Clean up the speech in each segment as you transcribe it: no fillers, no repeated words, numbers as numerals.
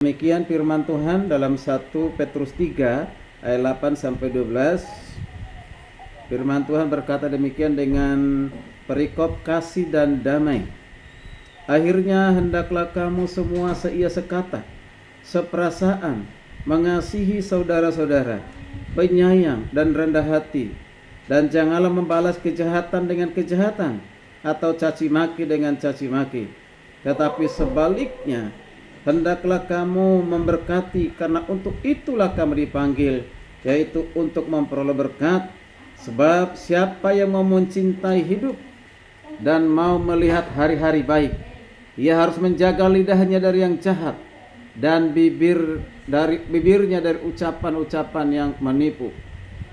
Demikian firman Tuhan dalam 1 Petrus 3 ayat 8 sampai 12. Firman Tuhan berkata demikian dengan perikop kasih dan damai. Akhirnya hendaklah kamu semua seia sekata, seperasaan, mengasihi saudara-saudara, penyayang dan rendah hati, dan janganlah membalas kejahatan dengan kejahatan atau caci maki dengan caci maki, tetapi sebaliknya hendaklah kamu memberkati, karena untuk itulah kamu dipanggil, yaitu untuk memperoleh berkat. Sebab siapa yang mau mencintai hidup dan mau melihat hari-hari baik, ia harus menjaga lidahnya dari yang jahat dan bibirnya dari ucapan-ucapan yang menipu.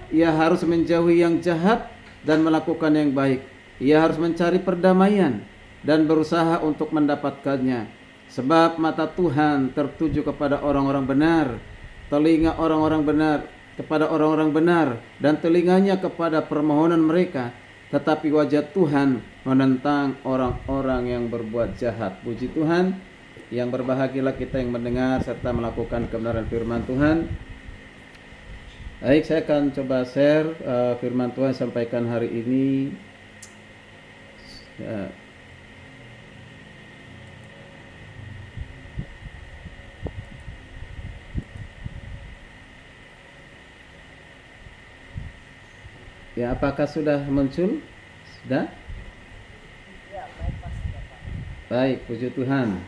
Ia harus menjauhi yang jahat dan melakukan yang baik. Ia harus mencari perdamaian dan berusaha untuk mendapatkannya. Sebab mata Tuhan tertuju kepada orang-orang benar, telinga orang-orang benar kepada orang-orang benar, dan telinganya kepada permohonan mereka. Tetapi wajah Tuhan menentang orang-orang yang berbuat jahat. Puji Tuhan. Yang berbahagialah kita yang mendengar serta melakukan kebenaran firman Tuhan. Baik, saya akan coba share firman Tuhan sampaikan hari ini. Ya, apakah sudah muncul? Sudah? Baik, puji Tuhan.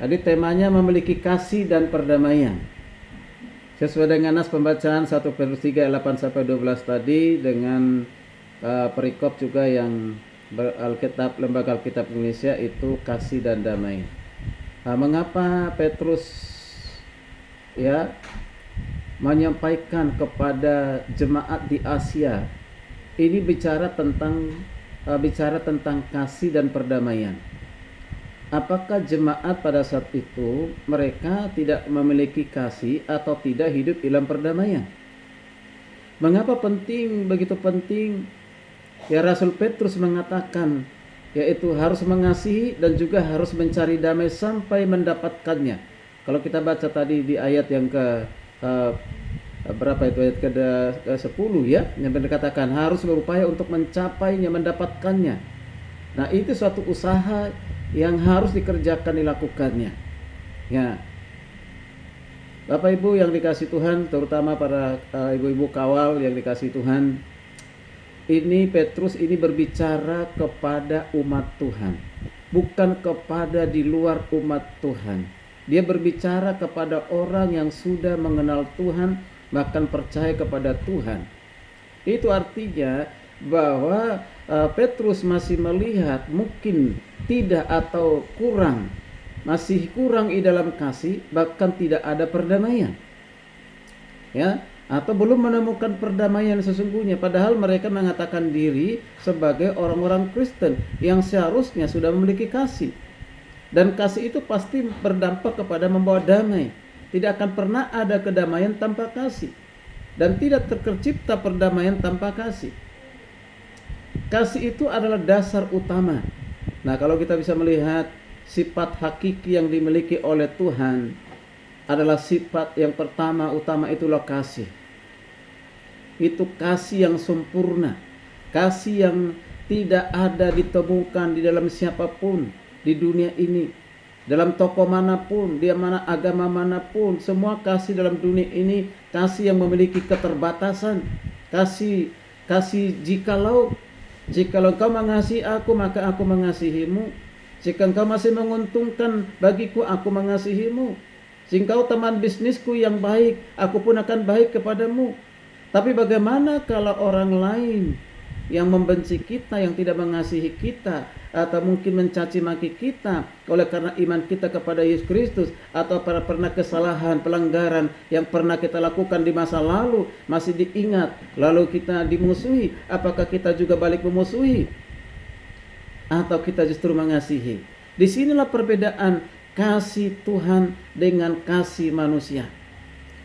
Tadi temanya memiliki kasih dan perdamaian. Sesuai dengan nas pembacaan 1 Petrus 3 ayat 8 sampai 12 tadi, dengan perikop juga yang Alkitab, Lembaga Alkitab Indonesia itu kasih dan damai. Mengapa Petrus menyampaikan kepada jemaat di Asia ini bicara tentang kasih dan perdamaian? Apakah jemaat pada saat itu mereka tidak memiliki kasih atau tidak hidup dalam perdamaian? Mengapa begitu penting ya Rasul Petrus mengatakan, yaitu harus mengasihi dan juga harus mencari damai sampai mendapatkannya. Kalau kita baca tadi di ayat yang berapa itu, ayat ke-10 ya, yang dikatakan harus berupaya untuk mencapainya, mendapatkannya. Nah, itu suatu usaha yang harus dikerjakan, dilakukannya. Ya, Bapak Ibu yang dikasih Tuhan, terutama para ibu-ibu kawal yang dikasih Tuhan, ini Petrus ini berbicara kepada umat Tuhan, bukan kepada di luar umat Tuhan. Dia berbicara kepada orang yang sudah mengenal Tuhan, bahkan percaya kepada Tuhan. Itu artinya bahwa Petrus masih melihat mungkin tidak atau kurang, masih kurang di dalam kasih, bahkan tidak ada perdamaian. Ya, atau belum menemukan perdamaian sesungguhnya, padahal mereka mengatakan diri sebagai orang-orang Kristen yang seharusnya sudah memiliki kasih. Dan kasih itu pasti berdampak kepada membawa damai. Tidak akan pernah ada kedamaian tanpa kasih, dan tidak tercipta perdamaian tanpa kasih. Kasih itu adalah dasar utama. Nah, kalau kita bisa melihat sifat hakiki yang dimiliki oleh Tuhan adalah sifat yang pertama utama, itulah kasih. Itu kasih yang sempurna, kasih yang tidak ada ditemukan di dalam siapapun di dunia ini, dalam tokoh manapun, dia mana agama manapun, semua kasih dalam dunia ini kasih yang memiliki keterbatasan. Kasih jikalau engkau mengasihi aku, maka aku mengasihimu. Jika engkau masih menguntungkan bagiku, aku mengasihimu. Jika engkau teman bisnisku yang baik, aku pun akan baik kepadamu. Tapi bagaimana kalau orang lain yang membenci kita, yang tidak mengasihi kita, atau mungkin mencaci maki kita oleh karena iman kita kepada Yesus Kristus, atau pernah kesalahan, pelanggaran yang pernah kita lakukan di masa lalu masih diingat, lalu kita dimusuhi, apakah kita juga balik memusuhi atau kita justru mengasihi? Disinilah perbedaan kasih Tuhan dengan kasih manusia.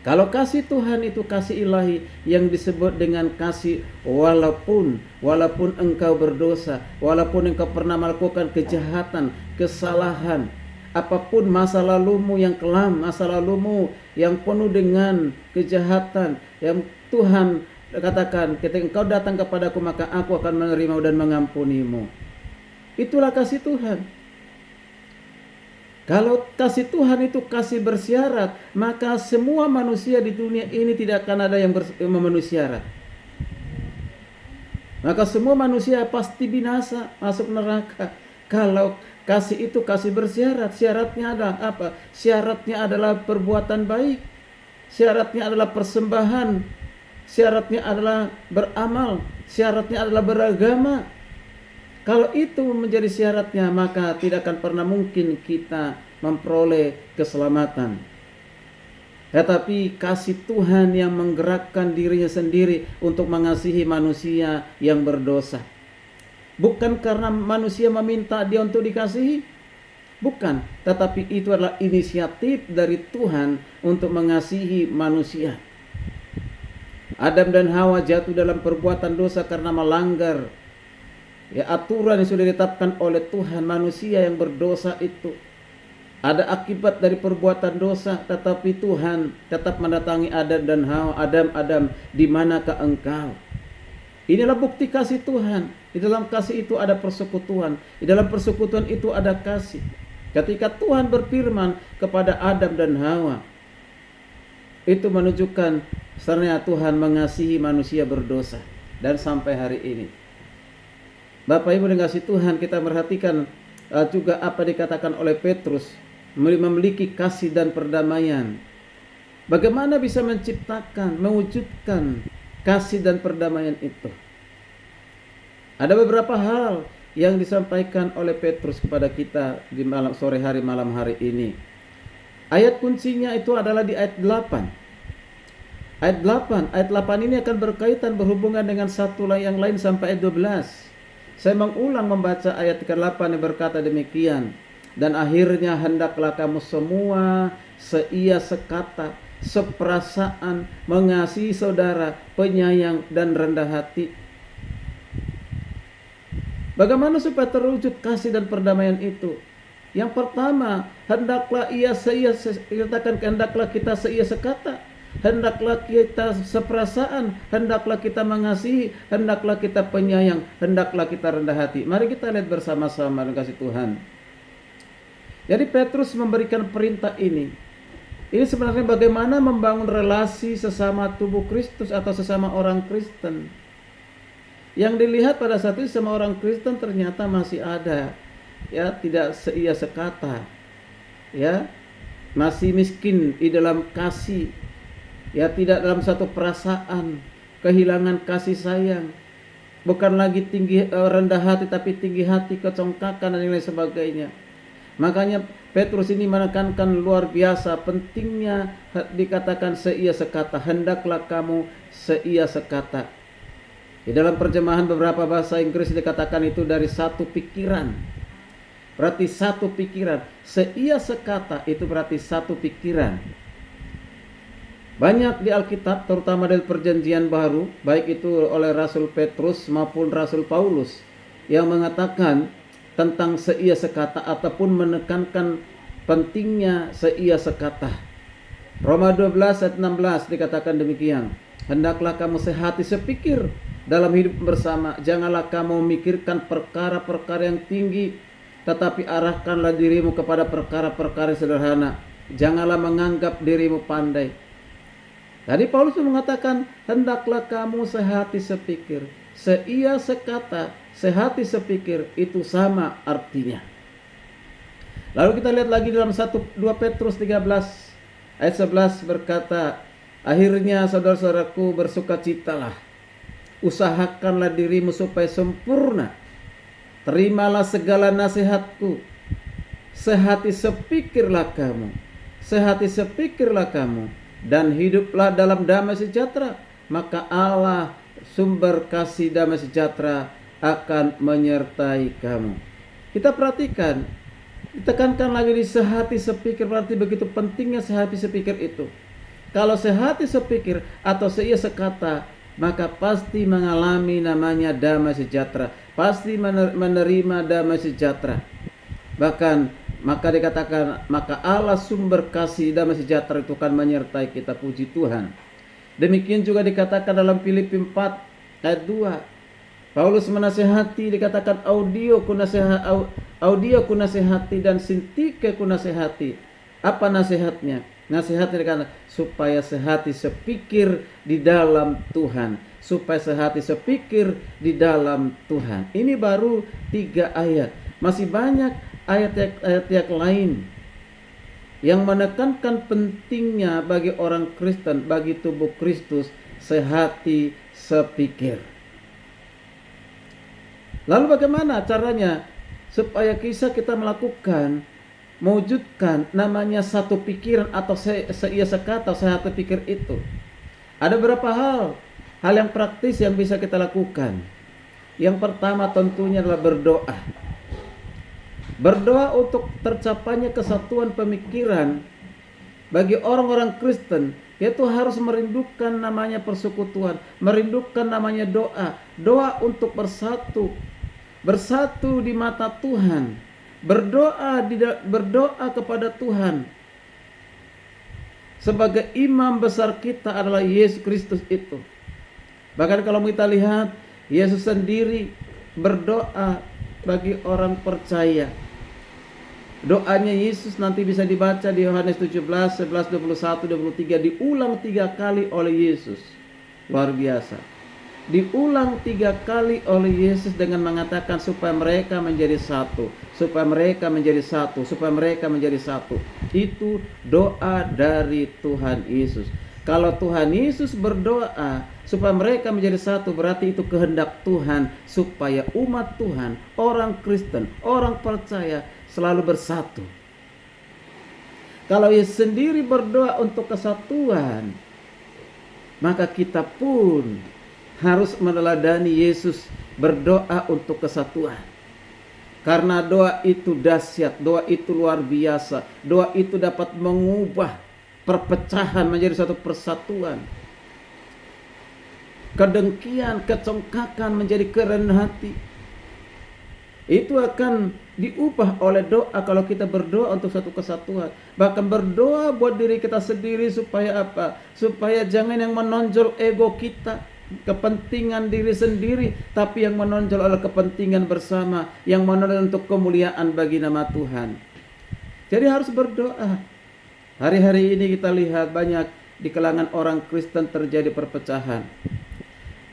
Kalau kasih Tuhan itu kasih ilahi yang disebut dengan kasih walaupun engkau berdosa, walaupun engkau pernah melakukan kejahatan, kesalahan, apapun masa lalumu yang kelam, masa lalumu yang penuh dengan kejahatan, yang Tuhan katakan, ketika engkau datang kepadaku maka aku akan menerima dan mengampunimu. Itulah kasih Tuhan. Kalau kasih Tuhan itu kasih bersyarat, maka semua manusia di dunia ini tidak akan ada yang memenuhi syarat. Maka semua manusia pasti binasa, masuk neraka. Kalau kasih itu kasih bersyarat, syaratnya adalah apa? Syaratnya adalah perbuatan baik. Syaratnya adalah persembahan. Syaratnya adalah beramal. Syaratnya adalah beragama. Kalau itu menjadi syaratnya, maka tidak akan pernah mungkin kita memperoleh keselamatan. Tetapi kasih Tuhan yang menggerakkan dirinya sendiri untuk mengasihi manusia yang berdosa. Bukan karena manusia meminta dia untuk dikasihi, bukan. Tetapi itu adalah inisiatif dari Tuhan untuk mengasihi manusia. Adam dan Hawa jatuh dalam perbuatan dosa karena melanggar aturan yang sudah ditetapkan oleh Tuhan. Manusia yang berdosa itu ada akibat dari perbuatan dosa, tetapi Tuhan tetap mendatangi Adam dan Hawa. Adam, di manakah engkau? Inilah bukti kasih Tuhan. Di dalam kasih itu ada persekutuan. Di dalam persekutuan itu ada kasih. Ketika Tuhan berfirman kepada Adam dan Hawa, itu menunjukkan sebenarnya Tuhan mengasihi manusia berdosa. Dan sampai hari ini, Bapak Ibu yang kasih Tuhan, kita perhatikan juga apa dikatakan oleh Petrus, memiliki kasih dan perdamaian. Bagaimana bisa menciptakan, mewujudkan kasih dan perdamaian itu? Ada beberapa hal yang disampaikan oleh Petrus kepada kita di sore hari malam hari ini. Ayat kuncinya itu adalah di ayat 8. Ayat 8 ini akan berkaitan berhubungan dengan satu yang lain sampai ayat 12. Saya mengulang membaca ayat 8 yang berkata demikian. Dan akhirnya hendaklah kamu semua seia sekata, seperasaan, mengasihi saudara, penyayang dan rendah hati. Bagaimana supaya terwujud kasih dan perdamaian itu? Yang pertama, hendaklah kita seia sekata. Hendaklah kita seperasaan, hendaklah kita mengasihi, hendaklah kita penyayang, hendaklah kita rendah hati. Mari kita lihat bersama-sama dengan kasih Tuhan. Jadi Petrus memberikan perintah ini. Ini sebenarnya bagaimana membangun relasi sesama tubuh Kristus atau sesama orang Kristen. Yang dilihat pada saat itu sama orang Kristen ternyata masih ada, ya, tidak seia sekata, ya, masih miskin di dalam kasih. Ya, tidak dalam satu perasaan, kehilangan kasih sayang. Bukan lagi rendah hati, tapi tinggi hati, kecongkakan dan lain sebagainya. Makanya Petrus ini menekankan luar biasa pentingnya dikatakan seia sekata. Hendaklah kamu seia sekata. Di dalam terjemahan beberapa bahasa Inggris dikatakan itu dari satu pikiran. Berarti satu pikiran. Seia sekata itu berarti satu pikiran. Banyak di Alkitab, terutama dari Perjanjian Baru, baik itu oleh Rasul Petrus maupun Rasul Paulus, yang mengatakan tentang seia sekata ataupun menekankan pentingnya seia sekata. Roma 12 ayat 16 dikatakan demikian. Hendaklah kamu sehati sepikir dalam hidup bersama. Janganlah kamu memikirkan perkara-perkara yang tinggi, tetapi arahkanlah dirimu kepada perkara-perkara sederhana. Janganlah menganggap dirimu pandai. Tadi Paulus mengatakan, hendaklah kamu sehati sepikir. Seia sekata, sehati sepikir, itu sama artinya. Lalu kita lihat lagi dalam 2 Petrus 13 ayat 11 berkata, akhirnya saudara-saudaraku bersukacitalah. Usahakanlah dirimu supaya sempurna. Terimalah segala nasihatku. Sehati sepikirlah kamu. Sehati sepikirlah kamu. Dan hiduplah dalam damai sejahtera, maka Allah sumber kasih damai sejahtera akan menyertai kamu. Kita perhatikan, ditekankan lagi di sehati sepikir, berarti begitu pentingnya sehati sepikir itu. Kalau sehati sepikir atau seia sekata, maka pasti mengalami namanya damai sejahtera, pasti menerima damai sejahtera. Bahkan Maka dikatakan, maka Allah sumber kasih damai sejahtera itu akan menyertai kita, puji Tuhan. Demikian juga dikatakan dalam Filipi 4 ayat 2. Paulus menasehati, dikatakan audio ku nasehati dan Sintike ku nasehati. Apa nasihatnya? Nasihatnya dikatakan supaya sehati sepikir di dalam Tuhan. Supaya sehati sepikir di dalam Tuhan. Ini baru 3 ayat. Masih banyak ayat-ayat lain yang menekankan pentingnya bagi orang Kristen, bagi tubuh Kristus, sehati sepikir. Lalu bagaimana caranya supaya kita melakukan, mewujudkan namanya satu pikiran atau seia sekata, sehati pikir itu? Ada beberapa hal yang praktis yang bisa kita lakukan. Yang pertama tentunya adalah berdoa. Berdoa untuk tercapainya kesatuan pemikiran bagi orang-orang Kristen, yaitu harus merindukan namanya persekutuan, merindukan namanya doa, doa untuk bersatu di mata Tuhan, berdoa kepada Tuhan. Sebagai imam besar kita adalah Yesus Kristus itu. Bahkan kalau kita lihat, Yesus sendiri berdoa bagi orang percaya. Doanya Yesus nanti bisa dibaca di Yohanes 17, 11, 21, 23. Diulang 3 kali oleh Yesus. Luar biasa. Diulang 3 kali oleh Yesus dengan mengatakan supaya mereka menjadi satu. Supaya mereka menjadi satu. Supaya mereka menjadi satu. Itu doa dari Tuhan Yesus. Kalau Tuhan Yesus berdoa supaya mereka menjadi satu, berarti itu kehendak Tuhan supaya umat Tuhan, orang Kristen, orang percaya selalu bersatu. Kalau Yesus sendiri berdoa untuk kesatuan, maka kita pun harus meneladani Yesus berdoa untuk kesatuan. Karena doa itu dahsyat, doa itu luar biasa, doa itu dapat mengubah perpecahan menjadi satu persatuan. Kedengkian, kecongkakan menjadi kerendahan hati. Itu akan diubah oleh doa kalau kita berdoa untuk satu kesatuan. Bahkan berdoa buat diri kita sendiri supaya apa? Supaya jangan yang menonjol ego kita, kepentingan diri sendiri, tapi yang menonjol adalah kepentingan bersama, yang menonjol untuk kemuliaan bagi nama Tuhan. Jadi harus berdoa. Hari-hari ini kita lihat banyak di kalangan orang Kristen terjadi perpecahan.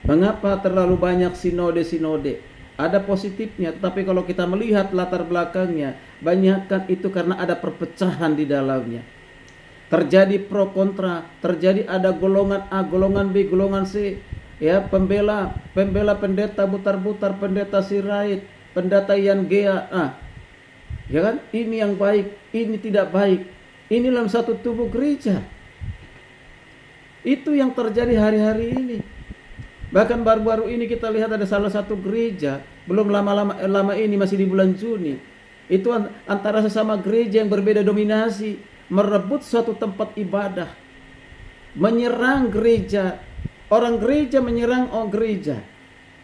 Mengapa terlalu banyak sinode-sinode? Ada positifnya, tetapi kalau kita melihat latar belakangnya, banyakkan itu karena ada perpecahan di dalamnya. Terjadi pro kontra, terjadi ada golongan A, golongan B, golongan C. Ya, pembela pendeta butar-butar, pendeta sirait, pendeta yang gea. Ya kan? Ini yang baik, ini tidak baik. Ini dalam satu tubuh gereja. Itu yang terjadi hari-hari ini. Bahkan baru-baru ini kita lihat ada salah satu gereja, belum lama ini, masih di bulan Juni. Itu antara sesama gereja yang berbeda dominasi, merebut suatu tempat ibadah, menyerang gereja. Orang gereja menyerang orang gereja,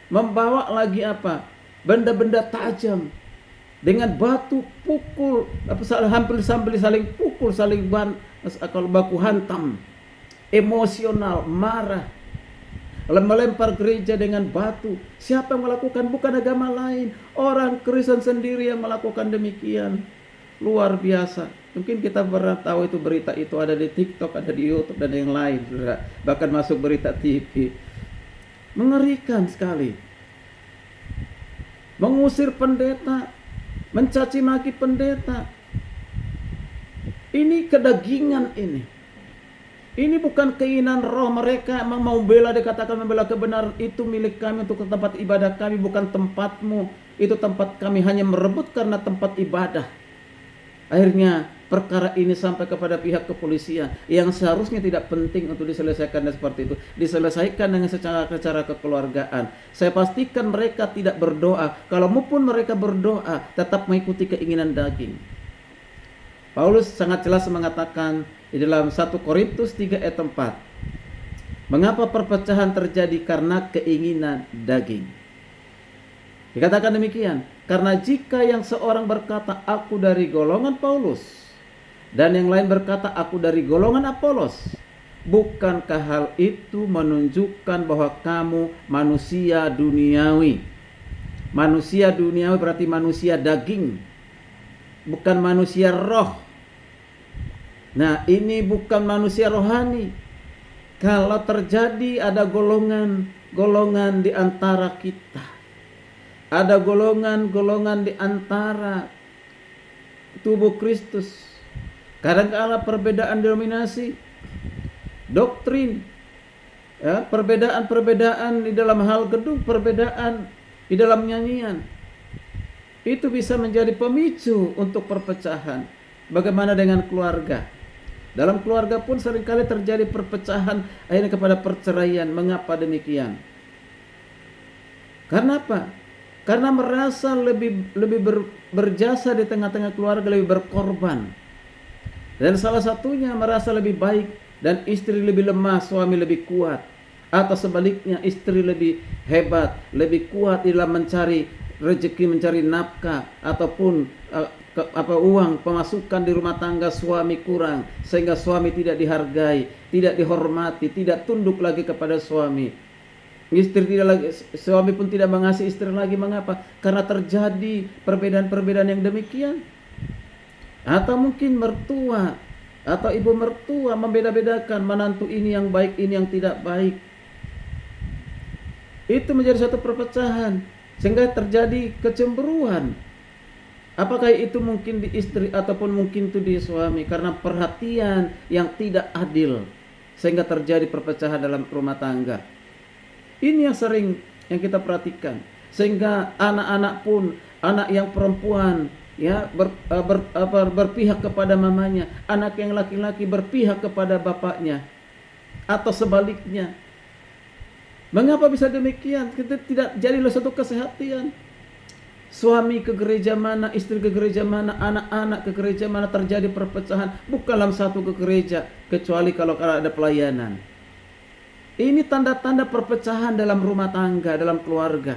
membawa lagi apa? Benda-benda tajam, dengan batu pukul, hampir sambil saling pukul, saling baku hantam, emosional, marah, melempar gereja dengan batu. Siapa yang melakukan? Bukan agama lain, orang Kristen sendiri yang melakukan demikian. Luar biasa. Mungkin kita pernah tahu itu, berita itu ada di TikTok, ada di YouTube dan yang lain, bahkan masuk berita TV. Mengerikan sekali. Mengusir pendeta, mencaci maki pendeta. Ini kedagingan ini. Ini bukan keinginan roh mereka, memang mau bela, dikatakan membela kebenaran. Itu milik kami untuk tempat ibadah kami, bukan tempatmu. Itu tempat kami, hanya merebut karena tempat ibadah. Akhirnya perkara ini sampai kepada pihak kepolisian yang seharusnya tidak penting untuk diselesaikan seperti itu. Diselesaikan dengan secara kekeluargaan. Saya pastikan mereka tidak berdoa. Kalau maupun mereka berdoa, tetap mengikuti keinginan daging. Paulus sangat jelas mengatakan di dalam 1 Korintus 3 ayat 4. Mengapa perpecahan terjadi? Karena keinginan daging. Dikatakan demikian. Karena jika yang seorang berkata, aku dari golongan Paulus, dan yang lain berkata, aku dari golongan Apolos, bukankah hal itu menunjukkan bahwa kamu manusia duniawi? Manusia duniawi berarti manusia daging, bukan manusia roh. Nah, ini bukan manusia rohani. Kalau terjadi ada golongan di antara kita, ada golongan di antara tubuh Kristus, kadang-kala perbedaan denominasi, doktrin, ya, perbedaan di dalam hal gedung, perbedaan di dalam nyanyian, itu bisa menjadi pemicu untuk perpecahan. Bagaimana dengan keluarga? Dalam keluarga pun seringkali terjadi perpecahan, akhirnya kepada perceraian. Mengapa demikian? Karena apa? Karena merasa lebih berjasa di tengah-tengah keluarga, lebih berkorban. Dan salah satunya merasa lebih baik dan istri lebih lemah, suami lebih kuat. Atau sebaliknya, istri lebih hebat, lebih kuat dalam mencari rezeki, mencari nafkah ataupun uang pemasukan di rumah tangga, suami kurang sehingga suami tidak dihargai, tidak dihormati, tidak tunduk lagi kepada suami. Suami pun tidak mengasihi istri lagi. Mengapa? Karena terjadi perbedaan-perbedaan yang demikian. Atau mungkin mertua atau ibu mertua membeda-bedakan menantu ini yang baik, ini yang tidak baik. Itu menjadi suatu perpecahan sehingga terjadi kecemburuan. Apakah itu mungkin di istri ataupun mungkin itu di suami, karena perhatian yang tidak adil sehingga terjadi perpecahan dalam rumah tangga. Ini yang sering yang kita perhatikan, sehingga anak-anak pun, anak yang perempuan ya berpihak kepada mamanya, anak yang laki-laki berpihak kepada bapaknya, atau sebaliknya. Mengapa bisa demikian? Kita tidak jadilah satu kesehatan. Suami ke gereja mana, istri ke gereja mana, anak-anak ke gereja mana, terjadi perpecahan. Bukan dalam satu ke gereja, kecuali kalau ada pelayanan. Ini tanda-tanda perpecahan dalam rumah tangga, dalam keluarga.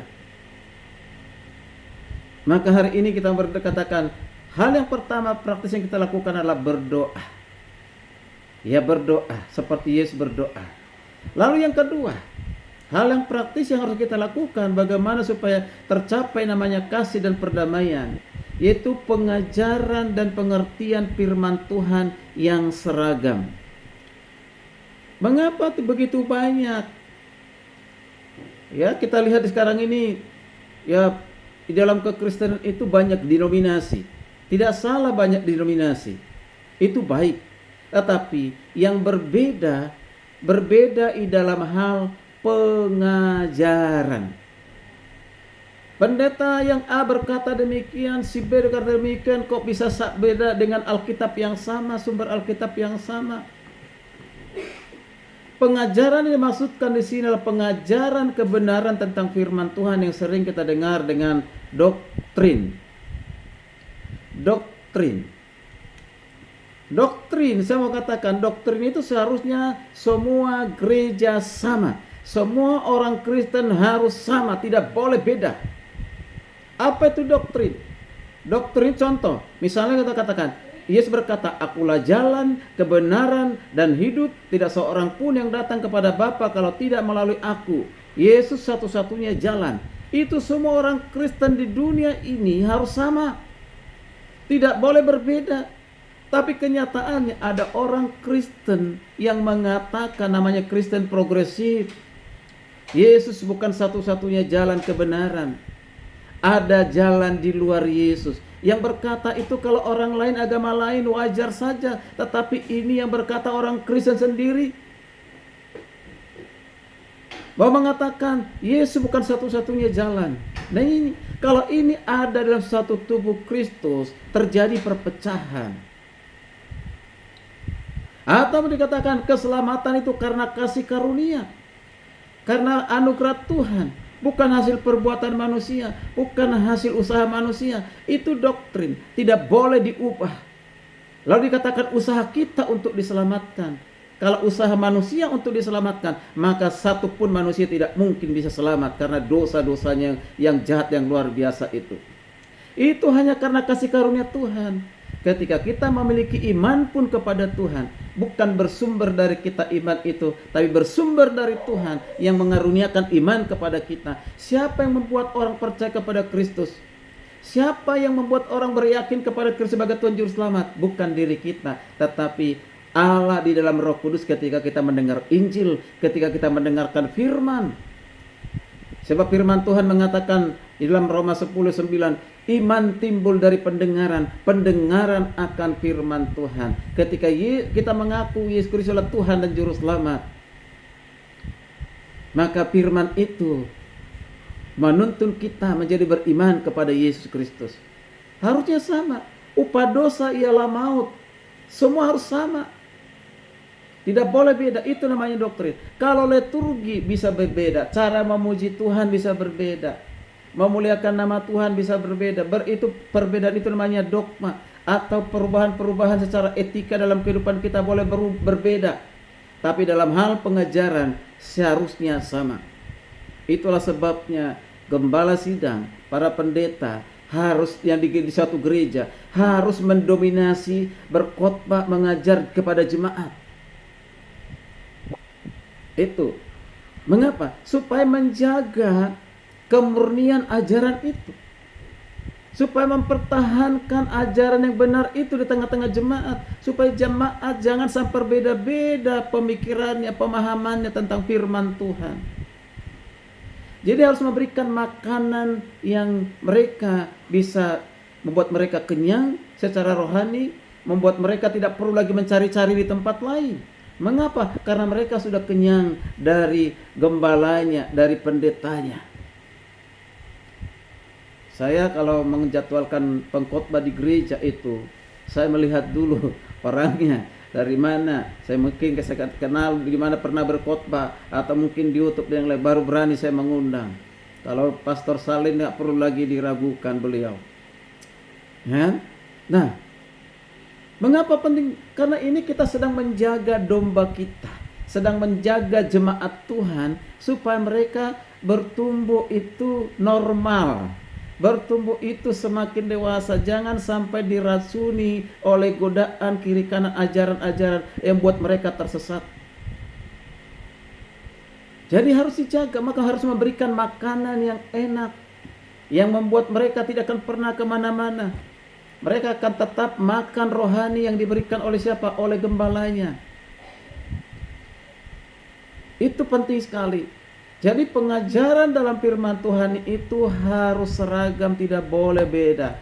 Maka hari ini kita berkatakan, hal yang pertama praktis yang kita lakukan adalah berdoa. Ya, berdoa seperti Yesus berdoa. Lalu yang kedua, hal yang praktis yang harus kita lakukan bagaimana supaya tercapai namanya kasih dan perdamaian, yaitu pengajaran dan pengertian firman Tuhan yang seragam. Mengapa begitu banyak? Ya, kita lihat sekarang ini, ya, di dalam kekristenan itu banyak denominasi. Tidak salah banyak denominasi, itu baik. Tetapi yang berbeda di dalam hal pengajaran. Pendeta yang A berkata demikian, si B berkata demikian, kok bisa beda dengan Alkitab yang sama, sumber Alkitab yang sama? Pengajaran yang dimaksudkan di sini adalah pengajaran kebenaran tentang firman Tuhan yang sering kita dengar dengan doktrin. Doktrin, saya mau katakan, doktrin itu seharusnya semua gereja sama. Semua orang Kristen harus sama, tidak boleh beda. Apa itu doktrin? Doktrin contoh, misalnya kita katakan, Yesus berkata, akulah jalan, kebenaran, dan hidup. Tidak seorang pun yang datang kepada Bapa kalau tidak melalui aku. Yesus satu-satunya jalan. Itu semua orang Kristen di dunia ini harus sama. Tidak boleh berbeda. Tapi kenyataannya ada orang Kristen yang mengatakan namanya Kristen progresif. Yesus bukan satu-satunya jalan kebenaran. Ada jalan di luar Yesus. Yang berkata itu kalau orang lain, agama lain wajar saja. Tetapi ini yang berkata orang Kristen sendiri. Bahwa mengatakan Yesus bukan satu-satunya jalan. Nah ini, kalau ini ada dalam satu tubuh Kristus, terjadi perpecahan. Atau dikatakan keselamatan itu karena kasih karunia, karena anugerah Tuhan, bukan hasil perbuatan manusia, bukan hasil usaha manusia. Itu doktrin, tidak boleh diubah. Lalu dikatakan usaha kita untuk diselamatkan. Kalau usaha manusia untuk diselamatkan, maka satu pun manusia tidak mungkin bisa selamat karena dosa-dosanya yang jahat, yang luar biasa itu. Itu hanya karena kasih karunia Tuhan. Ketika kita memiliki iman pun kepada Tuhan, bukan bersumber dari kita iman itu, tapi bersumber dari Tuhan yang mengaruniakan iman kepada kita. Siapa yang membuat orang percaya kepada Kristus? Siapa yang membuat orang beryakin kepada Kristus sebagai Tuhan Juru Selamat? Bukan diri kita, tetapi Allah di dalam Roh Kudus ketika kita mendengar Injil, ketika kita mendengarkan firman. Sebab firman Tuhan mengatakan di dalam Roma 10:9, iman timbul dari pendengaran, pendengaran akan firman Tuhan. Ketika kita mengaku Yesus Kristus adalah Tuhan dan Juru Selamat, maka firman itu menuntun kita menjadi beriman kepada Yesus Kristus. Harusnya sama. Upah dosa ialah maut. Semua harus sama. Tidak boleh beda, itu namanya doktrin. Kalau liturgi bisa berbeda, cara memuji Tuhan bisa berbeda, memuliakan nama Tuhan bisa berbeda. Itu perbedaan itu namanya dogma, atau perubahan-perubahan secara etika dalam kehidupan kita boleh berbeda. Tapi dalam hal pengajaran seharusnya sama. Itulah sebabnya gembala sidang, para pendeta harus yang di suatu gereja harus mendominasi, berkhotbah, mengajar kepada jemaat. Itu mengapa? Supaya menjaga kemurnian ajaran itu, supaya mempertahankan ajaran yang benar itu di tengah-tengah jemaat, supaya jemaat jangan sampai berbeda-beda pemikirannya, pemahamannya tentang firman Tuhan. Jadi harus memberikan makanan yang mereka bisa membuat mereka kenyang secara rohani, membuat mereka tidak perlu lagi mencari-cari di tempat lain. Mengapa? Karena mereka sudah kenyang dari gembalanya, dari pendetanya. Saya kalau menjadwalkan pengkhotbah di gereja itu, saya melihat dulu orangnya dari mana. Saya mungkin saya kenal di mana pernah berkhotbah, atau mungkin di YouTube yang lain, baru berani saya mengundang. Kalau Pastor Salin nggak perlu lagi diragukan beliau. Ya? Nah, mengapa penting? Karena ini kita sedang menjaga domba kita, sedang menjaga jemaat Tuhan supaya mereka bertumbuh itu normal, bertumbuh itu semakin dewasa. Jangan sampai diracuni oleh godaan kiri kanan ajaran-ajaran yang buat mereka tersesat. Jadi harus dijaga, maka harus memberikan makanan yang enak, yang membuat mereka tidak akan pernah kemana-mana. Mereka akan tetap makan rohani yang diberikan oleh siapa? Oleh gembalanya. Itu penting sekali. Jadi pengajaran dalam firman Tuhan itu harus seragam, tidak boleh beda.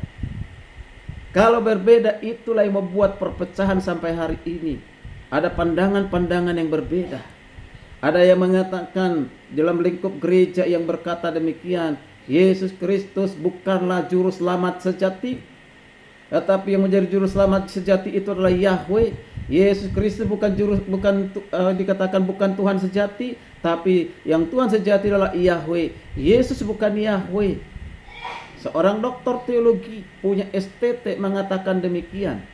Kalau berbeda, itulah yang membuat perpecahan sampai hari ini. Ada pandangan-pandangan yang berbeda. Ada yang mengatakan dalam lingkup gereja yang berkata demikian, Yesus Kristus bukanlah juru selamat sejati, tetapi yang menjadi juru selamat sejati itu adalah Yahweh. Yesus Kristus dikatakan bukan Tuhan sejati, tapi yang Tuhan sejati adalah Yahweh. Yesus bukan Yahweh. Seorang doktor teologi punya STT mengatakan demikian.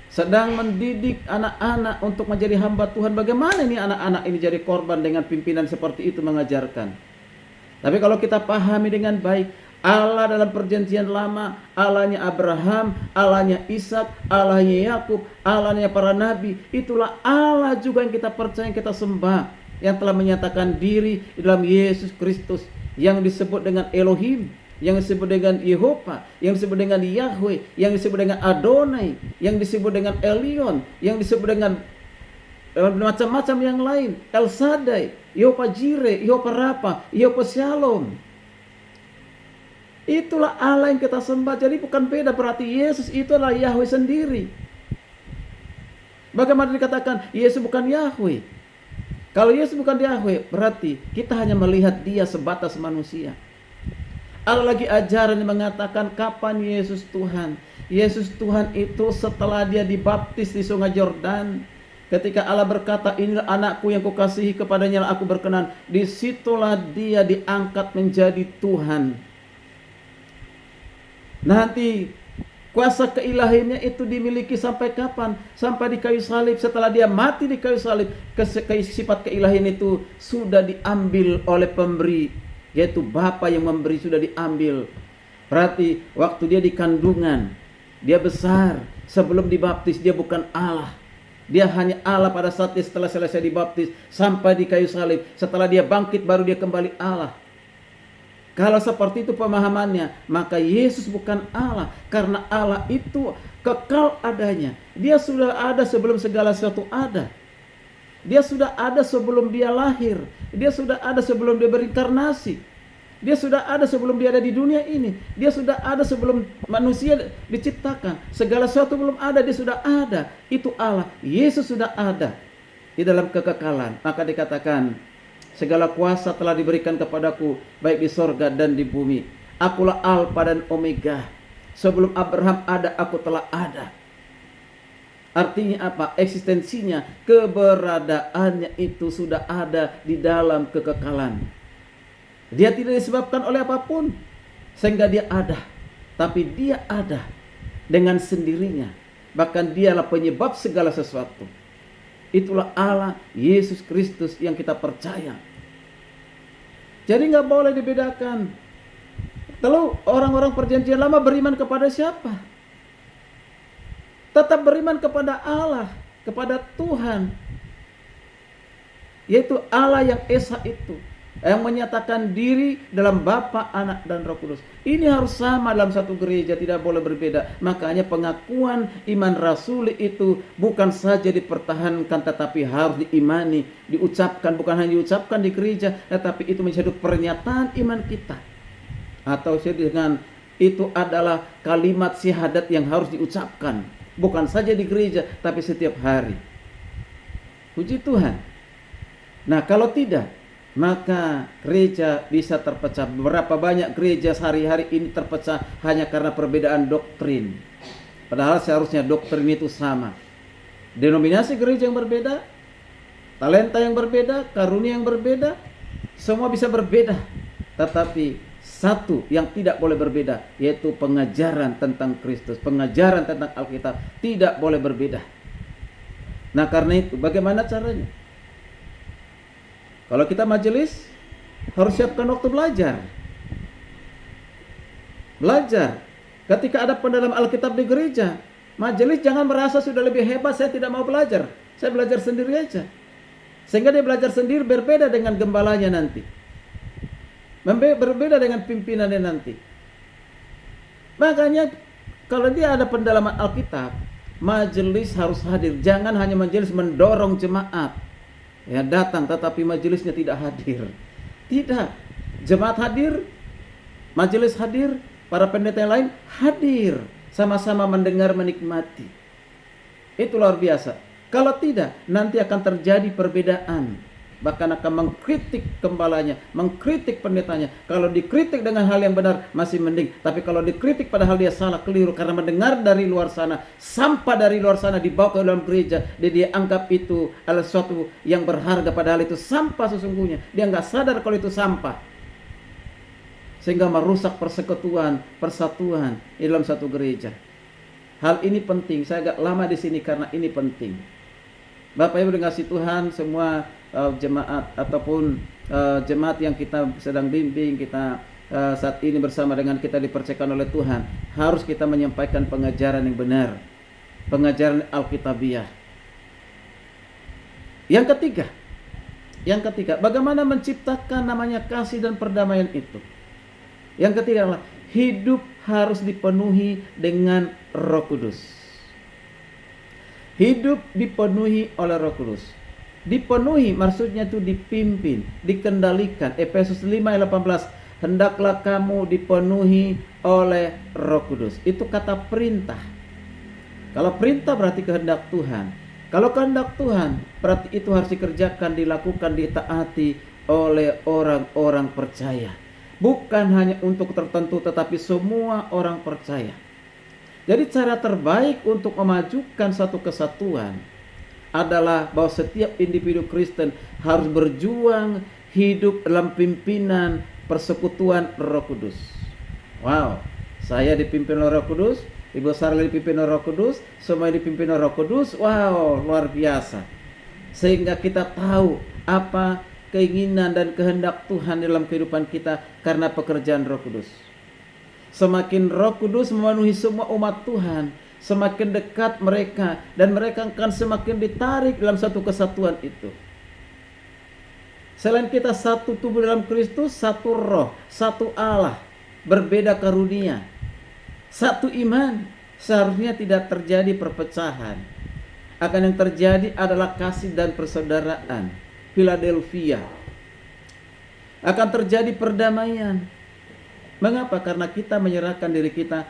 Sedang mendidik anak-anak untuk menjadi hamba Tuhan. Bagaimana ini anak-anak ini jadi korban dengan pimpinan seperti itu mengajarkan? Tapi kalau kita pahami dengan baik, Allah dalam perjanjian lama, Allahnya Abraham, Allahnya Ishak, Allahnya Yakub, Allahnya para nabi, itulah Allah juga yang kita percaya, yang kita sembah, yang telah menyatakan diri di dalam Yesus Kristus, yang disebut dengan Elohim, yang disebut dengan Yehova, yang disebut dengan Yahweh, yang disebut dengan Adonai, yang disebut dengan Elion, yang disebut dengan macam-macam yang lain, El Shaddai, Yehova Jireh, Yehova Rafa, Yehova Shalom. Itulah Allah yang kita sembah. Jadi bukan beda, berarti Yesus itu adalah Yahweh sendiri. Bagaimana dikatakan Yesus bukan Yahweh? Kalau Yesus bukan Yahweh, berarti kita hanya melihat dia sebatas manusia. Ada lagi ajaran yang mengatakan kapan Yesus Tuhan. Yesus Tuhan itu setelah dia dibaptis di sungai Yordan. Ketika Allah berkata, inilah anakku yang kukasihi, kepadanya aku berkenan. Disitulah dia diangkat menjadi Tuhan. Nanti kuasa keilahiannya itu dimiliki sampai kapan? Sampai di kayu salib. Setelah dia mati di kayu salib, sifat keilahian itu sudah diambil oleh pemberi, yaitu Bapa yang memberi, sudah diambil. Berarti waktu dia di kandungan, dia besar. Sebelum dibaptis dia bukan Allah. Dia hanya Allah pada saat dia setelah selesai dibaptis sampai di kayu salib. Setelah dia bangkit baru dia kembali Allah. Kalau seperti itu pemahamannya, maka Yesus bukan Allah. Karena Allah itu kekal adanya. Dia sudah ada sebelum segala sesuatu ada. Dia sudah ada sebelum dia lahir. Dia sudah ada sebelum dia berinkarnasi. Dia sudah ada sebelum dia ada di dunia ini. Dia sudah ada sebelum manusia diciptakan. Segala sesuatu belum ada, dia sudah ada. Itu Allah. Yesus sudah ada di dalam kekekalan. Maka dikatakan, segala kuasa telah diberikan kepadaku, baik di sorga dan di bumi. Akulah Alfa dan Omega. Sebelum Abraham ada, aku telah ada. Artinya apa? Eksistensinya, keberadaannya itu sudah ada di dalam kekekalan. Dia tidak disebabkan oleh apapun sehingga dia ada. Tapi dia ada dengan sendirinya. Bahkan dialah penyebab segala sesuatu. Itulah Allah Yesus Kristus yang kita percaya. Jadi nggak boleh dibedakan. Kalau orang-orang perjanjian lama beriman kepada siapa? Tetap beriman kepada Allah, kepada Tuhan. Yaitu Allah yang Esa itu, yang menyatakan diri dalam Bapa, Anak, dan Roh Kudus. Ini harus sama dalam satu gereja, tidak boleh berbeda. Makanya pengakuan iman rasuli itu bukan saja dipertahankan, tetapi harus diimani, diucapkan. Bukan hanya diucapkan di gereja, tetapi itu menjadi pernyataan iman kita. Atau dengan itu adalah kalimat syahadat yang harus diucapkan. Bukan saja di gereja, tapi setiap hari. Puji Tuhan. Nah, kalau tidak, maka gereja bisa terpecah. Berapa banyak gereja sehari-hari ini terpecah hanya karena perbedaan doktrin. Padahal seharusnya doktrin itu sama. Denominasi gereja yang berbeda, talenta yang berbeda, karunia yang berbeda, semua bisa berbeda. Tetapi satu yang tidak boleh berbeda, yaitu pengajaran tentang Kristus, pengajaran tentang Alkitab tidak boleh berbeda. Nah, karena itu bagaimana caranya? Kalau kita majelis, harus siapkan waktu belajar. Belajar. Ketika ada pendalam Alkitab di gereja, majelis jangan merasa sudah lebih hebat, saya tidak mau belajar. Saya belajar sendiri aja. Sehingga dia belajar sendiri berbeda dengan gembalanya nanti. Berbeda dengan pimpinannya nanti. Makanya kalau dia ada pendalaman Alkitab, majelis harus hadir. Jangan hanya majelis mendorong jemaat ya datang, tetapi majelisnya tidak hadir. Tidak. Jemaat hadir, majelis hadir, para pendeta yang lain hadir, sama-sama mendengar, menikmati. Itu luar biasa. Kalau tidak, nanti akan terjadi perbedaan. Bahkan akan mengkritik gembalanya, mengkritik pendetanya. Kalau dikritik dengan hal yang benar masih mending. Tapi kalau dikritik padahal dia salah, keliru, karena mendengar dari luar sana, sampah dari luar sana dibawa ke dalam gereja, dia anggap itu adalah sesuatu yang berharga, padahal itu sampah sesungguhnya. Dia nggak sadar kalau itu sampah, sehingga merusak persekutuan, persatuan di dalam satu gereja. Hal ini penting. Saya agak lama di sini karena ini penting. Bapak Ibu dikasih Tuhan, semua jemaat ataupun jemaat yang kita sedang bimbing, kita saat ini bersama dengan kita dipercayakan oleh Tuhan, harus kita menyampaikan pengajaran yang benar, pengajaran Alkitabiah. Yang ketiga, bagaimana menciptakan namanya kasih dan perdamaian itu. Yang ketiga adalah hidup harus dipenuhi dengan Roh Kudus. Hidup dipenuhi oleh Roh Kudus. Dipenuhi maksudnya itu dipimpin, dikendalikan. Efesus 5:18, hendaklah kamu dipenuhi oleh Roh Kudus. Itu kata perintah. Kalau perintah berarti kehendak Tuhan. Kalau kehendak Tuhan berarti itu harus dikerjakan, dilakukan, ditaati oleh orang-orang percaya. Bukan hanya untuk tertentu, tetapi semua orang percaya. Jadi cara terbaik untuk memajukan satu kesatuan adalah bahwa setiap individu Kristen harus berjuang hidup dalam pimpinan persekutuan Roh Kudus. Wow, saya dipimpin oleh Roh Kudus, Ibu Sarli dipimpin oleh Roh Kudus, semua dipimpin oleh Roh Kudus. Wow, luar biasa. Sehingga kita tahu apa keinginan dan kehendak Tuhan dalam kehidupan kita karena pekerjaan Roh Kudus. Semakin Roh Kudus memenuhi semua umat Tuhan, semakin dekat mereka, dan mereka akan semakin ditarik dalam satu kesatuan itu. Selain kita satu tubuh dalam Kristus, satu roh, satu Allah, berbeda karunia, satu iman, seharusnya tidak terjadi perpecahan. Akan yang terjadi adalah kasih dan persaudaraan. Philadelphia. Akan terjadi perdamaian. Mengapa? Karena kita menyerahkan diri kita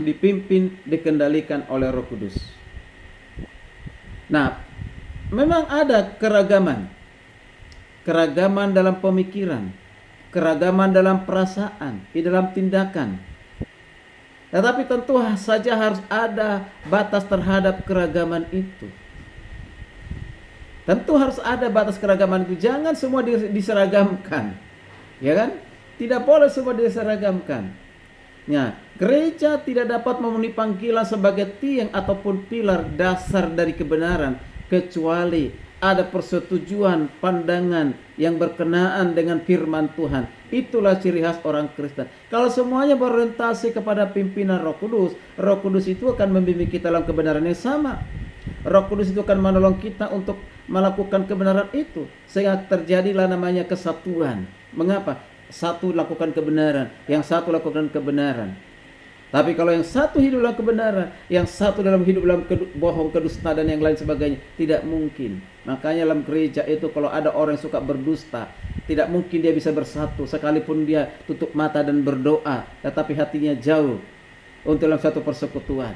dipimpin, dikendalikan oleh Roh Kudus. Nah, memang ada keragaman. Keragaman dalam pemikiran, keragaman dalam perasaan, di dalam tindakan. Tetapi tentu saja harus ada batas terhadap keragaman itu. Tentu harus ada batas keragaman itu. Jangan semua diseragamkan. Ya kan? Tidak boleh semua diseragamkan. Ya, gereja tidak dapat memenuhi panggilan sebagai tiang ataupun pilar dasar dari kebenaran kecuali ada persetujuan pandangan yang berkenaan dengan firman Tuhan. Itulah ciri khas orang Kristen. Kalau semuanya berorientasi kepada pimpinan Roh Kudus itu akan membimbing kita dalam kebenaran yang sama. Roh Kudus itu akan menolong kita untuk melakukan kebenaran itu, sehingga terjadilah namanya kesatuan. Mengapa? Satu lakukan kebenaran, yang satu lakukan kebenaran. Tapi kalau yang satu hidup dalam kebenaran, yang satu dalam hidup dalam bohong, kedusta dan yang lain sebagainya, tidak mungkin. Makanya dalam gereja itu kalau ada orang yang suka berdusta, tidak mungkin dia bisa bersatu. Sekalipun dia tutup mata dan berdoa, tetapi hatinya jauh untuk dalam satu persekutuan.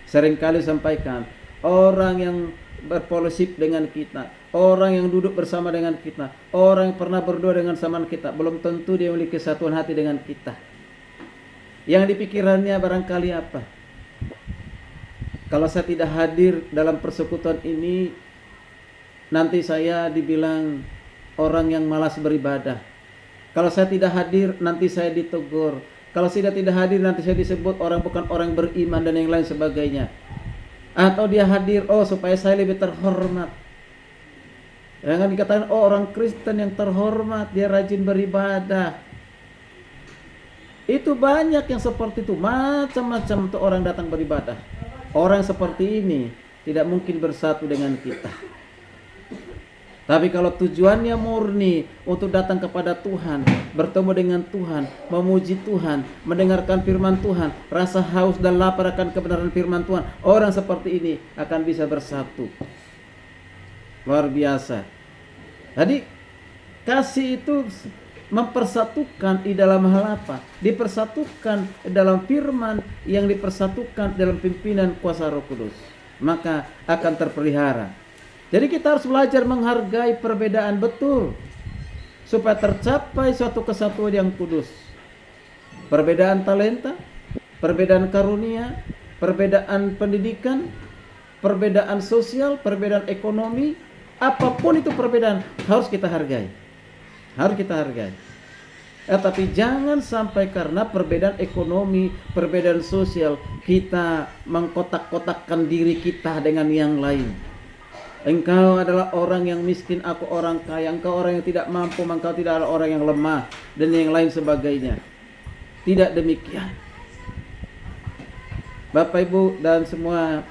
Seringkali sampaikan, orang yang berpolitik dengan kita, orang yang duduk bersama dengan kita, orang yang pernah berdoa dengan sama kita, belum tentu dia memiliki kesatuan hati dengan kita. Yang dipikirannya barangkali apa? Kalau saya tidak hadir dalam persekutuan ini, nanti saya dibilang orang yang malas beribadah. Kalau saya tidak hadir, nanti saya ditegur. Kalau saya tidak hadir, nanti saya disebut orang bukan orang beriman dan yang lain sebagainya. Atau dia hadir, supaya saya lebih terhormat. Jangan dikatakan, orang Kristen yang terhormat, dia rajin beribadah. Itu banyak yang seperti itu, macam-macam tuh orang datang beribadah. Orang seperti ini tidak mungkin bersatu dengan kita. Tapi kalau tujuannya murni untuk datang kepada Tuhan, bertemu dengan Tuhan, memuji Tuhan, mendengarkan firman Tuhan, rasa haus dan lapar akan kebenaran firman Tuhan, orang seperti ini akan bisa bersatu. Luar biasa. Jadi kasih itu mempersatukan di dalam hal apa? Dipersatukan dalam firman, yang dipersatukan dalam pimpinan kuasa Roh Kudus. Maka akan terpelihara. Jadi kita harus belajar menghargai perbedaan betul, supaya tercapai suatu kesatuan yang kudus. Perbedaan talenta, perbedaan karunia, perbedaan pendidikan, perbedaan sosial, perbedaan ekonomi, apapun itu perbedaan harus kita hargai. Harus kita hargai. Tapi jangan sampai karena perbedaan ekonomi, perbedaan sosial, kita mengkotak-kotakkan diri kita dengan yang lain. Engkau adalah orang yang miskin, aku orang kaya. Engkau orang yang tidak mampu, engkau tidak adalah orang yang lemah, dan yang lain sebagainya. Tidak demikian. Bapak Ibu dan semua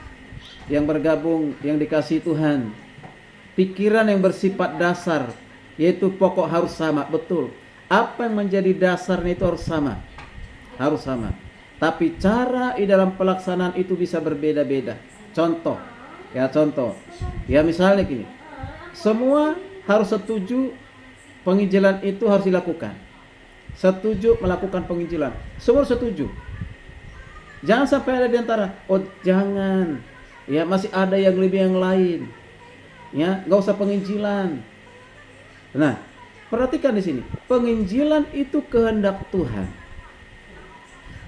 yang bergabung, yang dikasihi Tuhan, pikiran yang bersifat dasar, yaitu pokok harus sama. Betul. Apa yang menjadi dasarnya itu harus sama. Harus sama. Tapi cara di dalam pelaksanaan itu bisa berbeda-beda. Contoh. Ya misalnya gini. Semua harus setuju penginjilan itu harus dilakukan. Setuju melakukan penginjilan. Semua setuju. Jangan sampai ada di antara, jangan. Ya masih ada yang lebih yang lain. Ya, enggak usah penginjilan. Nah, perhatikan di sini. Penginjilan itu kehendak Tuhan.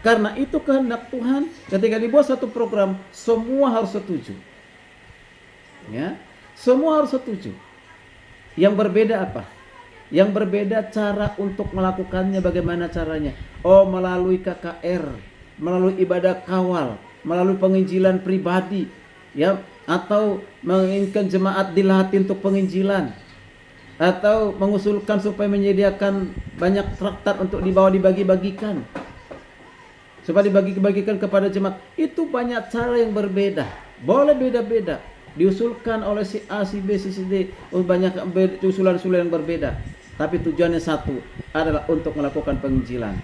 Karena itu kehendak Tuhan, ketika dibuat satu program, semua harus setuju. Ya, semua harus setuju. Yang berbeda apa? Yang berbeda cara untuk melakukannya, bagaimana caranya? Melalui KKR, melalui ibadah kawal, melalui penginjilan pribadi, ya, atau menginginkan jemaat dilatih untuk penginjilan, atau mengusulkan supaya menyediakan banyak traktat untuk dibawa dibagi-bagikan. supaya dibagi-bagikan kepada jemaat. Itu banyak cara yang berbeda, boleh beda-beda, diusulkan oleh si A, si B, si D, banyak usulan-usulan yang berbeda, tapi tujuannya satu, adalah untuk melakukan penginjilan.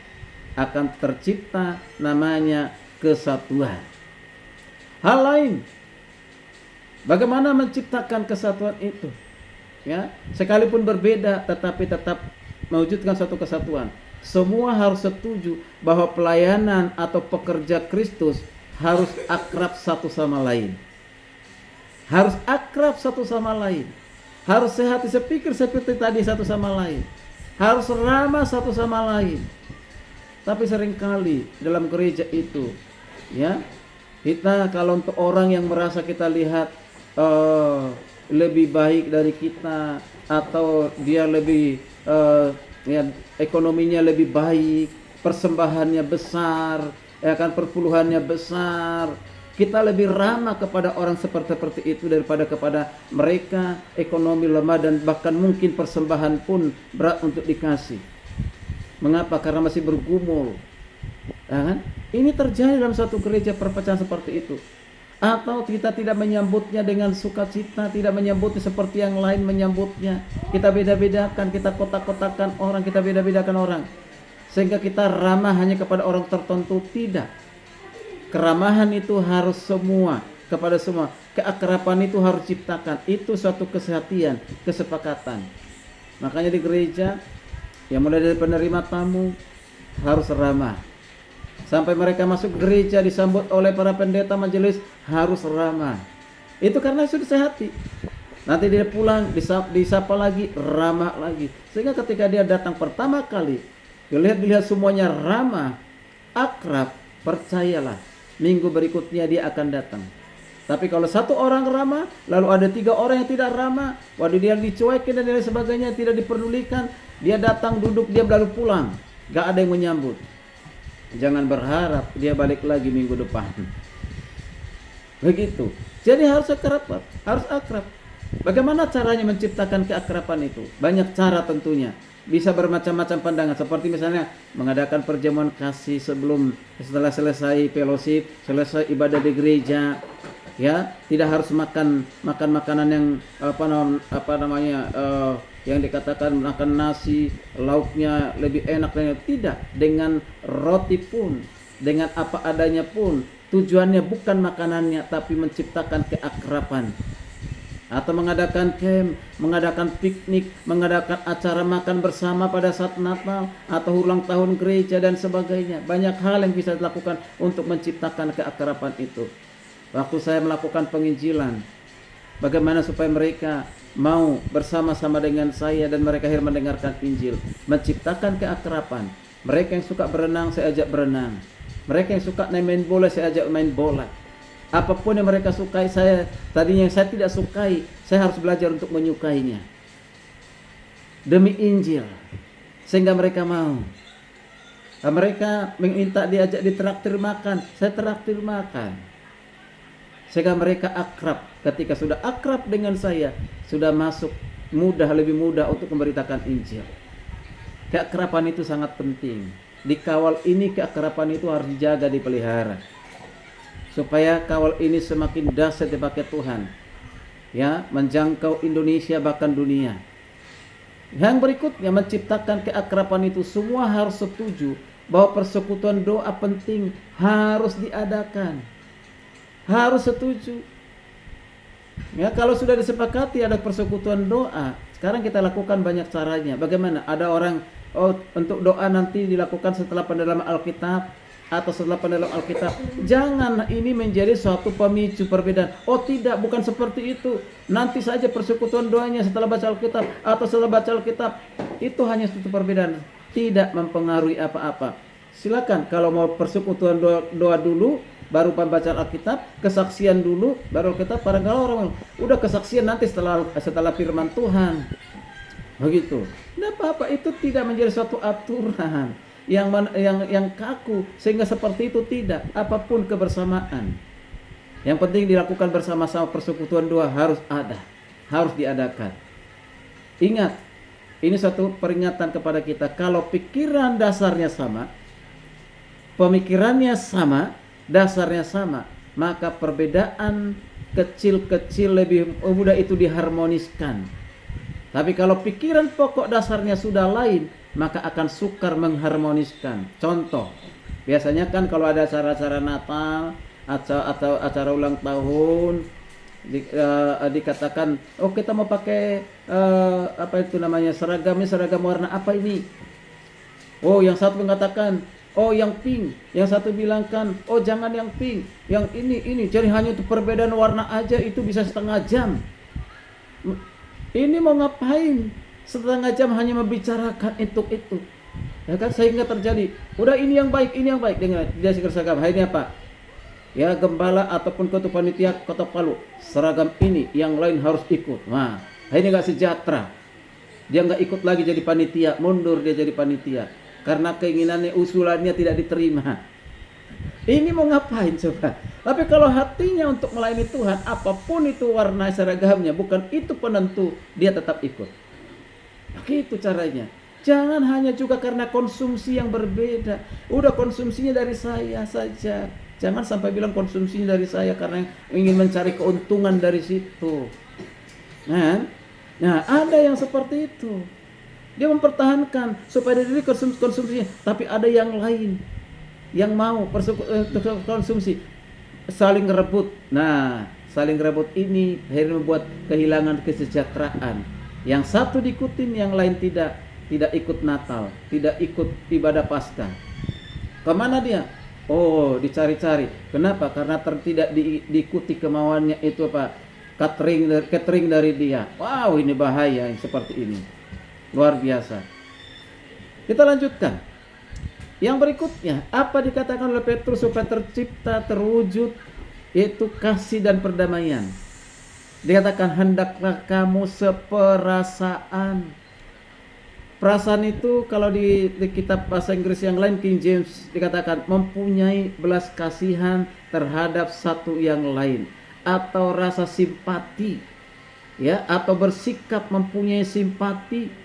Akan tercipta namanya kesatuan. Hal lain, bagaimana menciptakan kesatuan itu? Ya, sekalipun berbeda, tetapi tetap mewujudkan satu kesatuan. Semua harus setuju bahwa pelayanan atau pekerja Kristus harus akrab satu sama lain. Harus akrab satu sama lain. Harus sehati sepikir seperti tadi satu sama lain. Harus ramah satu sama lain. Tapi seringkali dalam gereja itu, ya, kita kalau untuk orang yang merasa kita lihat lebih baik dari kita, atau dia lebih ya, ekonominya lebih baik, persembahannya besar, ya kan, perpuluhannya besar, kita lebih ramah kepada orang seperti itu daripada kepada mereka ekonomi lemah dan bahkan mungkin persembahan pun berat untuk dikasih. Mengapa? Karena masih bergumul, ya kan? Ini terjadi dalam suatu gereja perpecahan seperti itu. Atau kita tidak menyambutnya dengan sukacita, tidak menyambutnya seperti yang lain menyambutnya. Kita beda-bedakan, kita kotak-kotakan orang, kita beda-bedakan orang, sehingga kita ramah hanya kepada orang tertentu. Tidak. Keramahan itu harus semua, kepada semua. Keakraban itu harus ciptakan. Itu suatu kesehatian, kesepakatan. Makanya di gereja, yang mulai dari penerima tamu harus ramah. Sampai mereka masuk gereja disambut oleh para pendeta majelis harus ramah. Itu karena sudah sehati. Nanti dia pulang disapa lagi, ramah lagi. Sehingga ketika dia datang pertama kali, dilihat semuanya ramah, akrab, percayalah, minggu berikutnya dia akan datang. Tapi kalau satu orang ramah, lalu ada 3 orang yang tidak ramah, waduh, dia dicuekin dan lain sebagainya, tidak diperdulikan, dia datang duduk, dia baru pulang, gak ada yang menyambut. Jangan berharap dia balik lagi minggu depan. Begitu. Jadi harus akrab, harus akrab. Bagaimana caranya menciptakan keakraban itu? Banyak cara tentunya. Bisa bermacam-macam pandangan, seperti misalnya mengadakan perjamuan kasih setelah selesai fellowship, selesai ibadah di gereja. Ya, tidak harus makan makanan yang yang dikatakan makan nasi, lauknya lebih enak dan tidak, dengan roti pun, dengan apa adanya pun. Tujuannya bukan makanannya, tapi menciptakan keakraban. Atau mengadakan camp, mengadakan piknik, mengadakan acara makan bersama pada saat Natal atau ulang tahun gereja dan sebagainya. Banyak hal yang bisa dilakukan untuk menciptakan keakraban itu. Waktu saya melakukan penginjilan, bagaimana supaya mereka mau bersama-sama dengan saya dan mereka akhirnya mendengarkan Injil, menciptakan keakraban. Mereka yang suka berenang, saya ajak berenang. Mereka yang suka main bola, saya ajak main bola. Apapun yang mereka sukai, tadinya yang saya tidak sukai, saya harus belajar untuk menyukainya demi Injil, sehingga mereka mau. Mereka minta diajak ditraktir makan, saya traktir makan, sehingga mereka akrab. Ketika sudah akrab dengan saya, sudah masuk lebih mudah untuk memberitakan Injil. Keakraban itu sangat penting. Dikawal ini, keakraban itu harus dijaga, dipelihara, supaya kawal ini semakin dahsyat dipakai Tuhan, ya, menjangkau Indonesia bahkan dunia. Yang berikutnya, menciptakan keakraban itu semua harus setuju bahwa persekutuan doa penting harus diadakan. Harus setuju. Ya, kalau sudah disepakati ada persekutuan doa, sekarang kita lakukan banyak caranya. Bagaimana? Ada orang, untuk doa nanti dilakukan setelah pendalaman Alkitab atau setelah pendalaman Alkitab. Jangan ini menjadi suatu pemicu perbedaan. Oh tidak, bukan seperti itu. Nanti saja persekutuan doanya setelah baca Alkitab atau setelah baca Alkitab. Itu hanya suatu perbedaan, tidak mempengaruhi apa-apa. Silakan kalau mau persekutuan doa dulu, baru membaca Alkitab, kesaksian dulu, baru Alkitab. Barangkali orang udah kesaksian nanti setelah firman Tuhan. Begitu. Tidak apa-apa, itu tidak menjadi suatu aturan yang kaku, sehingga seperti itu tidak. Apapun kebersamaan, yang penting dilakukan bersama-sama. Persekutuan doa harus ada, harus diadakan. Ingat, ini satu peringatan kepada kita. Kalau pikiran dasarnya sama, pemikirannya sama, dasarnya sama, maka perbedaan kecil-kecil lebih mudah itu diharmoniskan. Tapi kalau pikiran pokok dasarnya sudah lain, maka akan sukar mengharmoniskan. Contoh, biasanya kan kalau ada acara-acara Natal atau acara ulang tahun, dikatakan, oh kita mau pakai apa itu namanya, seragam warna apa ini? Oh, yang satu mengatakan, oh yang pink, yang satu bilangkan, oh jangan yang pink, yang ini. Jadi hanya untuk perbedaan warna aja itu bisa setengah jam. Ini mau ngapain? Setengah jam hanya membicarakan itu. Ya kan, sehingga terjadi, udah ini yang baik dengan dia seragam. Hari ini apa? Ya, gembala ataupun ketua panitia Kota Palu, seragam ini, yang lain harus ikut. Nah, ini nggak sejahtera. Dia nggak ikut lagi jadi panitia, mundur dia jadi panitia karena keinginannya, usulannya tidak diterima. Ini mau ngapain coba? Tapi kalau hatinya untuk melayani Tuhan, apapun itu warna seragamnya, bukan itu penentu, dia tetap ikut. Begitu caranya. Jangan hanya juga karena konsumsi yang berbeda. Udah konsumsinya dari saya saja. Jangan sampai bilang konsumsinya dari saya karena ingin mencari keuntungan dari situ. Nah, ada yang seperti itu. Dia mempertahankan supaya diri konsumsinya, tapi ada yang lain yang mau konsumsi, saling rebut. Nah, saling rebut ini akhirnya membuat kehilangan kesejahteraan. Yang satu diikutin, yang lain tidak ikut Natal, tidak ikut ibadah Paskah. Kemana dia? Oh, dicari-cari. Kenapa? Karena tidak diikuti kemauannya itu apa? Catering dari dia. Wow, ini bahaya yang seperti ini. Luar biasa. Kita lanjutkan. Yang berikutnya, apa dikatakan oleh Petrus supaya terwujud, yaitu kasih dan perdamaian. Dikatakan, hendaklah kamu seperasaan. Perasaan itu kalau di kitab bahasa Inggris yang lain, King James, dikatakan mempunyai belas kasihan terhadap satu yang lain, atau rasa simpati, ya, atau bersikap mempunyai simpati.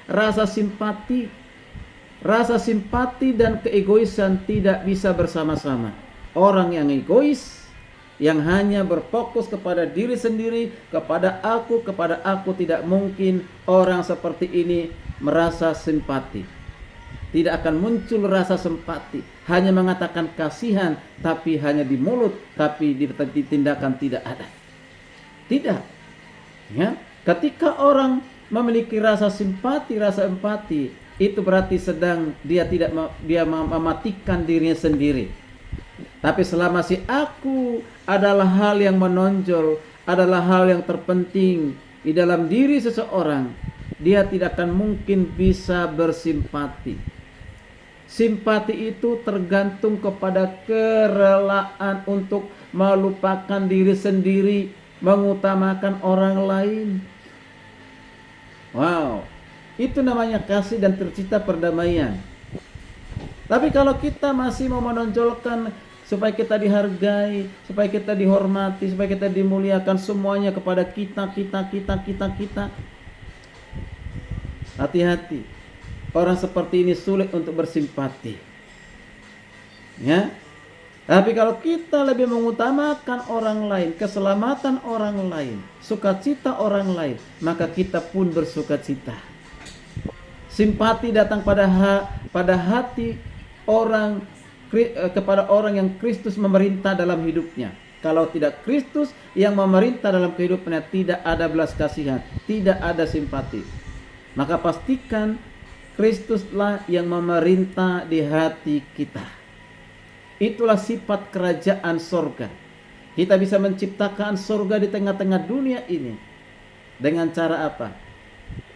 Rasa simpati dan keegoisan tidak bisa bersama-sama. Orang yang egois, yang hanya berfokus kepada diri sendiri, kepada aku, tidak mungkin orang seperti ini merasa simpati. Tidak akan muncul rasa simpati. Hanya mengatakan kasihan, tapi hanya di mulut, tapi di tindakan tidak ada. Tidak. Ya, ketika orang memiliki rasa simpati, rasa empati, itu berarti dia mematikan dirinya sendiri. Tapi selama si aku adalah hal yang menonjol, adalah hal yang terpenting di dalam diri seseorang, dia tidak akan mungkin bisa bersimpati. Simpati itu tergantung kepada kerelaan untuk melupakan diri sendiri, mengutamakan orang lain. Wow, itu namanya kasih dan tercipta perdamaian. Tapi kalau kita masih mau menonjolkan supaya kita dihargai, supaya kita dihormati, supaya kita dimuliakan, semuanya kepada kita. Hati-hati. Orang seperti ini sulit untuk bersimpati. Ya. Tapi kalau kita lebih mengutamakan orang lain, keselamatan orang lain, sukacita orang lain, maka kita pun bersukacita. Simpati datang pada hati orang kepada orang yang Kristus memerintah dalam hidupnya. Kalau tidak Kristus yang memerintah dalam kehidupannya, tidak ada belas kasihan, tidak ada simpati. Maka pastikan Kristuslah yang memerintah di hati kita. Itulah sifat kerajaan sorga. Kita bisa menciptakan sorga di tengah-tengah dunia ini. Dengan cara apa?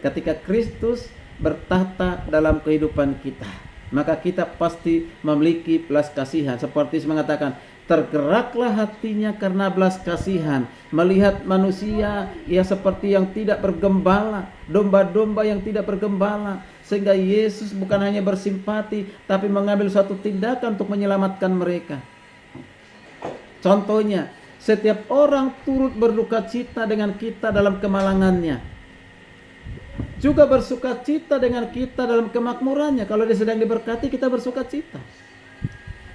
Ketika Kristus bertahta dalam kehidupan kita, maka kita pasti memiliki belas kasihan. Seperti mengatakan, tergeraklah hatinya karena belas kasihan, melihat manusia ya seperti yang tidak bergembala, domba-domba yang tidak bergembala. Sehingga Yesus bukan hanya bersimpati, tapi mengambil suatu tindakan untuk menyelamatkan mereka. Contohnya, setiap orang turut berduka cita dengan kita dalam kemalangannya, juga bersuka cita dengan kita dalam kemakmurannya. Kalau dia sedang diberkati, kita bersuka cita.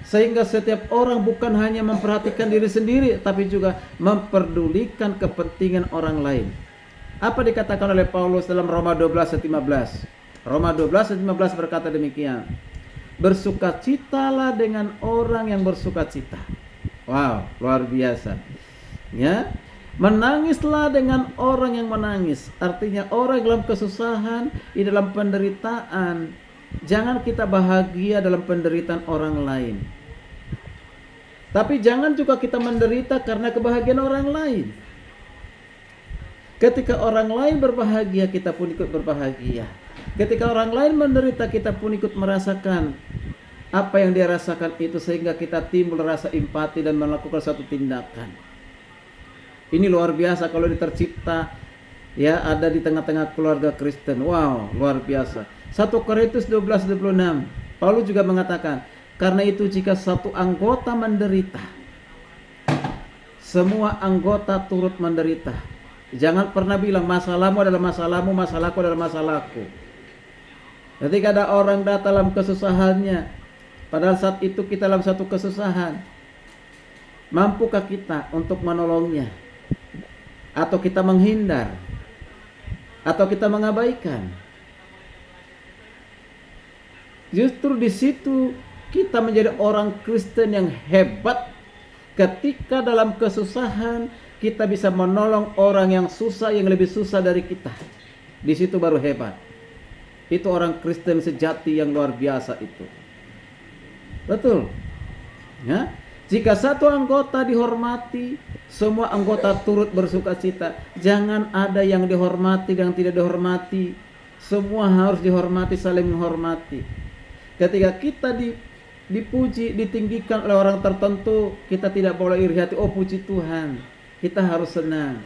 Sehingga setiap orang bukan hanya memperhatikan diri sendiri, tapi juga memperdulikan kepentingan orang lain. Apa dikatakan oleh Paulus dalam Roma 12 ayat 15? Roma 12 ayat 15 berkata demikian. Bersukacitalah dengan orang yang bersukacita. Wow, luar biasa. Ya. Menangislah dengan orang yang menangis. Artinya orang dalam kesusahan, di dalam penderitaan. Jangan kita bahagia dalam penderitaan orang lain. Tapi jangan juga kita menderita karena kebahagiaan orang lain. Ketika orang lain berbahagia, kita pun ikut berbahagia. Ketika orang lain menderita, kita pun ikut merasakan apa yang dia rasakan itu, sehingga kita timbul rasa empati dan melakukan suatu tindakan. Ini luar biasa kalau tercipta ya ada di tengah-tengah keluarga Kristen. Wow, luar biasa. 1 Korintus 12:26. Paulus juga mengatakan, karena itu jika satu anggota menderita, semua anggota turut menderita. Jangan pernah bilang masalahmu adalah masalahmu, masalahku adalah masalahku. Ketika ada orang datang dalam kesusahannya, padahal saat itu kita dalam satu kesusahan, mampukah kita untuk menolongnya? Atau kita menghindar? Atau kita mengabaikan? Justru di situ kita menjadi orang Kristen yang hebat. Ketika dalam kesusahan kita bisa menolong orang yang susah, yang lebih susah dari kita. Di situ baru hebat. Itu orang Kristen sejati yang luar biasa itu. Betul. Ya? Jika satu anggota dihormati, semua anggota turut bersukacita. Jangan ada yang dihormati dan tidak dihormati. Semua harus dihormati, saling menghormati. Ketika kita dipuji, ditinggikan oleh orang tertentu, kita tidak boleh iri hati. Oh, puji Tuhan. Kita harus senang.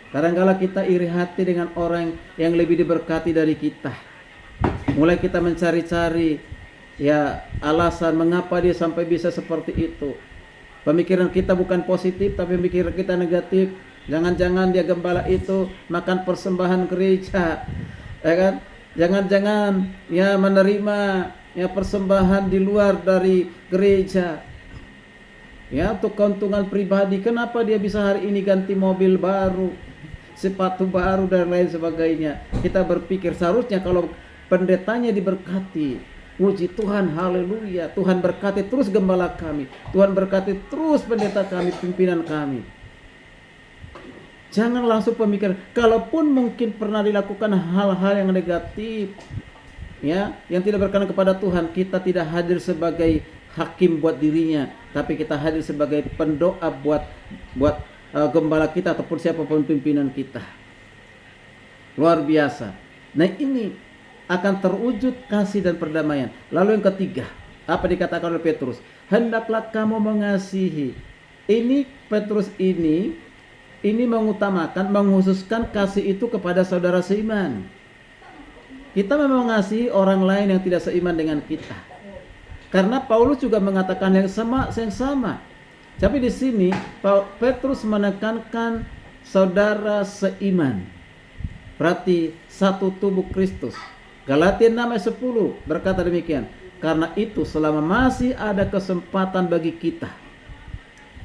Kadang-kala kita iri hati dengan orang yang lebih diberkati dari kita. Mulai kita mencari-cari ya alasan mengapa dia sampai bisa seperti itu. Pemikiran kita bukan positif, tapi pemikiran kita negatif. Jangan-jangan dia gembala itu makan persembahan gereja, ya kan? Jangan-jangan ya menerima ya persembahan di luar dari gereja. Ya, untuk keuntungan pribadi. Kenapa dia bisa hari ini ganti mobil baru, sepatu baru dan lain sebagainya. Kita berpikir seharusnya kalau pendetanya diberkati, puji Tuhan, haleluya, Tuhan berkati terus gembala kami, Tuhan berkati terus pendeta kami, pimpinan kami. Jangan langsung pemikiran. Kalaupun mungkin pernah dilakukan hal-hal yang negatif, ya, yang tidak berkenan kepada Tuhan, kita tidak hadir sebagai hakim buat dirinya, tapi kita hadir sebagai pendoa buat gembala kita ataupun siapapun pimpinan kita. Luar biasa. Nah, ini akan terwujud kasih dan perdamaian. Lalu yang ketiga, apa dikatakan oleh Petrus? Hendaklah kamu mengasihi. Ini Petrus ini mengutamakan, menghususkan kasih itu kepada saudara seiman. Kita memang mengasihi orang lain yang tidak seiman dengan kita. Karena Paulus juga mengatakan yang sama. Tapi di sini Petrus menekankan saudara seiman. Berarti satu tubuh Kristus. Galatia 6 ayat 10 berkata demikian. Karena itu selama masih ada kesempatan bagi kita,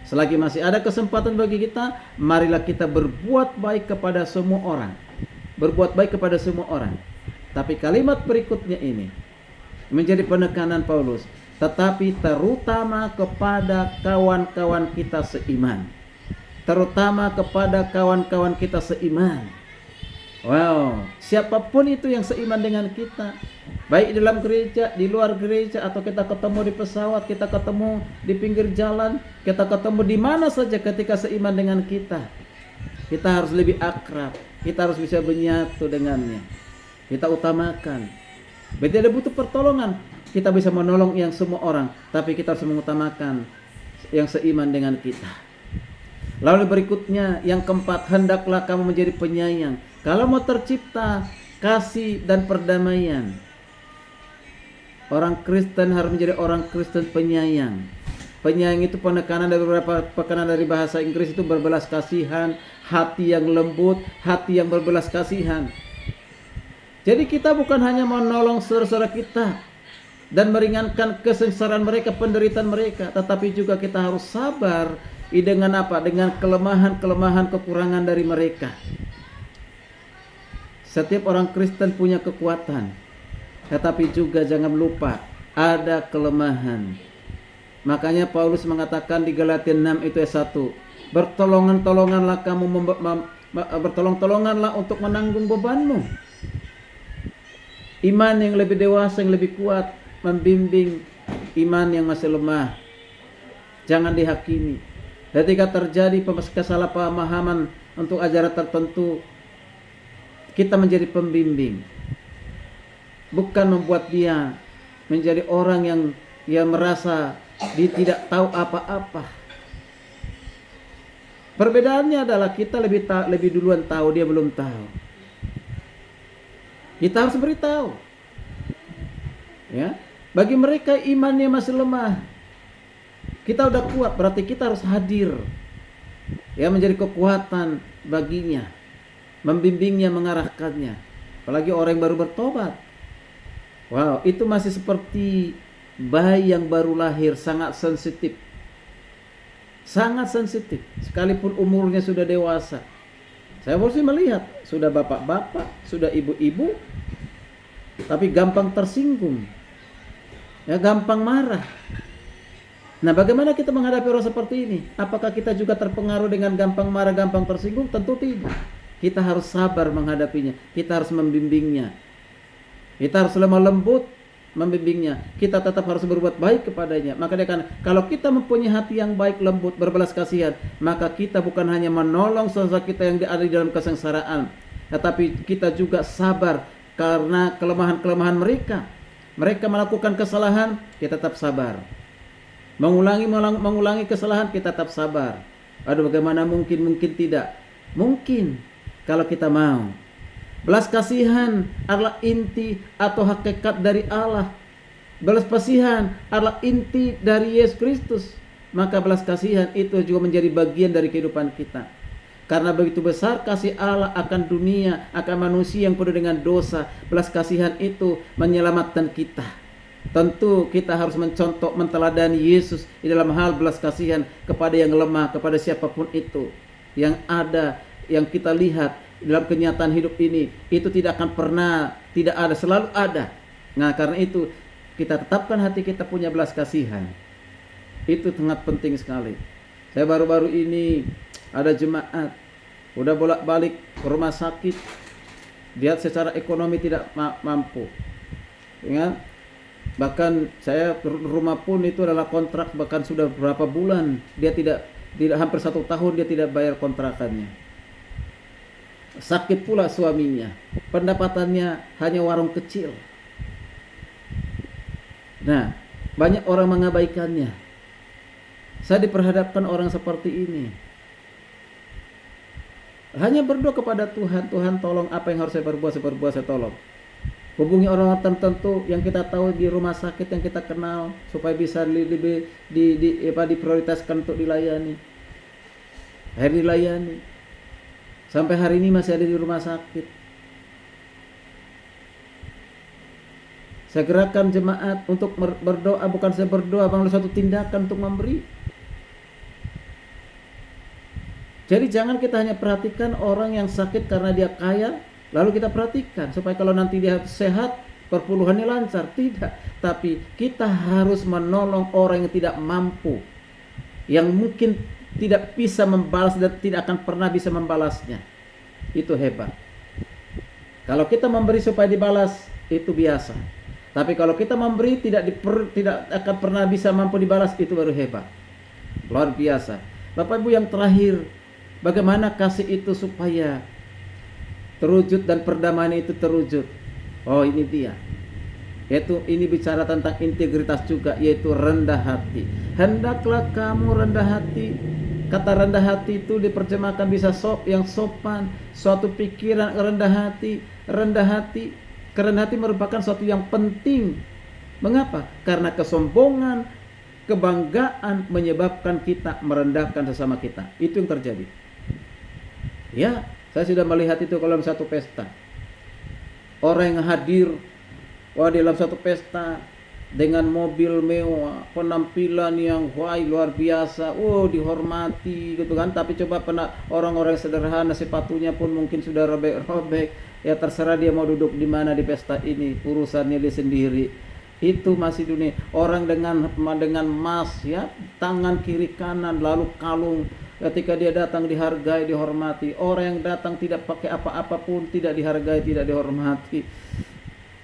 selagi masih ada kesempatan bagi kita, marilah kita berbuat baik kepada semua orang. Berbuat baik kepada semua orang. Tapi kalimat berikutnya ini menjadi penekanan Paulus. Tetapi terutama kepada kawan-kawan kita seiman. Terutama kepada kawan-kawan kita seiman. Wow, siapapun itu yang seiman dengan kita, baik di dalam gereja, di luar gereja, atau kita ketemu di pesawat, kita ketemu di pinggir jalan, kita ketemu di mana saja, ketika seiman dengan kita harus lebih akrab, kita harus bisa menyatu dengannya, kita utamakan. Berarti ada butuh pertolongan, kita bisa menolong yang semua orang, tapi kita harus mengutamakan yang seiman dengan kita. Lalu berikutnya yang keempat, hendaklah kamu menjadi penyayang. Kalau mau tercipta kasih dan perdamaian, orang Kristen harus menjadi orang Kristen penyayang. Penyayang itu penekanan dari beberapa pekanan dari bahasa Inggris itu berbelas kasihan, hati yang lembut, hati yang berbelas kasihan. Jadi kita bukan hanya menolong saudara-saudara kita dan meringankan kesengsaraan mereka, penderitaan mereka, tetapi juga kita harus sabar dengan apa? Dengan kelemahan-kelemahan, kekurangan dari mereka. Setiap orang Kristen punya kekuatan, tetapi juga jangan lupa ada kelemahan. Makanya Paulus mengatakan di Galatia 6 itu ayat 1, bertolongan-tolonganlah kamu bertolong-tolonganlah untuk menanggung bebanmu. Iman yang lebih dewasa, yang lebih kuat, membimbing iman yang masih lemah. Jangan dihakimi. Ketika terjadi kesalahpahaman untuk ajaran tertentu, kita menjadi pembimbing, bukan membuat dia menjadi orang yang merasa dia tidak tahu apa-apa. Perbedaannya adalah kita lebih duluan tahu, dia belum tahu. Kita harus beritahu. Ya, bagi mereka imannya masih lemah, kita udah kuat, berarti kita harus hadir, ya, menjadi kekuatan baginya, membimbingnya, mengarahkannya. Apalagi orang yang baru bertobat. Wow, itu masih seperti bayi yang baru lahir, sangat sensitif. Sangat sensitif, sekalipun umurnya sudah dewasa. Saya mesti melihat, sudah bapak-bapak, sudah ibu-ibu, tapi gampang tersinggung. Ya, gampang marah. Nah, bagaimana kita menghadapi orang seperti ini? Apakah kita juga terpengaruh dengan gampang marah, gampang tersinggung? Tentu tidak. Kita harus sabar menghadapinya. Kita harus membimbingnya. Kita harus lemah lembut membimbingnya. Kita tetap harus berbuat baik kepadanya. Maka dia akan, kalau kita mempunyai hati yang baik, lembut, berbelas kasihan, maka kita bukan hanya menolong saudara kita yang ada di dalam kesengsaraan, tetapi kita juga sabar karena kelemahan-kelemahan mereka. Mereka melakukan kesalahan, kita tetap sabar. Mengulangi kesalahan, kita tetap sabar. Aduh, bagaimana mungkin tidak? Mungkin kalau kita mau. Belas kasihan adalah inti atau hakikat dari Allah. Belas kasihan adalah inti dari Yesus Kristus. Maka belas kasihan itu juga menjadi bagian dari kehidupan kita. Karena begitu besar kasih Allah akan dunia, akan manusia yang penuh dengan dosa. Belas kasihan itu menyelamatkan kita. Tentu kita harus mencontoh, menteladani Yesus di dalam hal belas kasihan kepada yang lemah, kepada siapapun itu. Yang ada, yang kita lihat dalam kenyataan hidup ini, itu tidak akan pernah tidak ada, selalu ada. Nah, karena itu kita tetapkan hati kita punya belas kasihan. Itu sangat penting sekali. Saya baru-baru ini ada jemaat udah bolak-balik ke rumah sakit, dia secara ekonomi tidak mampu. Ya, bahkan saya rumah pun itu adalah kontrak, bahkan sudah berapa bulan dia tidak hampir 1 tahun dia tidak bayar kontrakannya. Sakit pula suaminya, pendapatannya hanya warung kecil. Nah, banyak orang mengabaikannya. Saya diperhadapkan orang seperti ini. Hanya berdoa kepada Tuhan, Tuhan tolong apa yang harus saya perbuat, saya tolong. Hubungi orang tertentu yang kita tahu di rumah sakit yang kita kenal supaya bisa diprioritaskan untuk dilayani. Akhirnya dilayani. Sampai hari ini masih ada di rumah sakit. Saya gerakkan jemaat untuk berdoa, bukan saya berdoa, bang, suatu tindakan untuk memberi. Jadi jangan kita hanya perhatikan orang yang sakit karena dia kaya, lalu kita perhatikan supaya kalau nanti dia sehat, perpuluhannya lancar. Tidak, tapi kita harus menolong orang yang tidak mampu, yang mungkin tidak bisa membalas dan tidak akan pernah bisa membalasnya. Itu hebat. Kalau kita memberi supaya dibalas, itu biasa. Tapi kalau kita memberi tidak akan pernah bisa mampu dibalas, itu baru hebat. Luar biasa. Bapak Ibu, yang terakhir, bagaimana kasih itu supaya terwujud dan perdamaian itu terwujud? Oh, ini dia. Yaitu ini bicara tentang integritas juga, yaitu rendah hati. Hendaklah kamu rendah hati. Kata rendah hati itu diterjemahkan bisa yang sopan, suatu pikiran rendah hati. Kerendahan hati merupakan suatu yang penting. Mengapa? Karena kesombongan, kebanggaan menyebabkan kita merendahkan sesama kita. Itu yang terjadi. Ya, saya sudah melihat itu kalau dalam satu pesta. Orang yang hadir, dalam satu pesta, dengan mobil mewah, penampilan yang luar biasa, dihormati gitu kan. Tapi coba orang-orang sederhana, sepatunya pun mungkin sudah robek-robek. Ya terserah dia mau duduk di mana di pesta ini, urusannya dia sendiri. Itu masih dunia. Orang dengan emas ya, tangan kiri kanan, lalu kalung. Ketika dia datang dihargai, dihormati. Orang yang datang tidak pakai apa-apa pun tidak dihargai, tidak dihormati.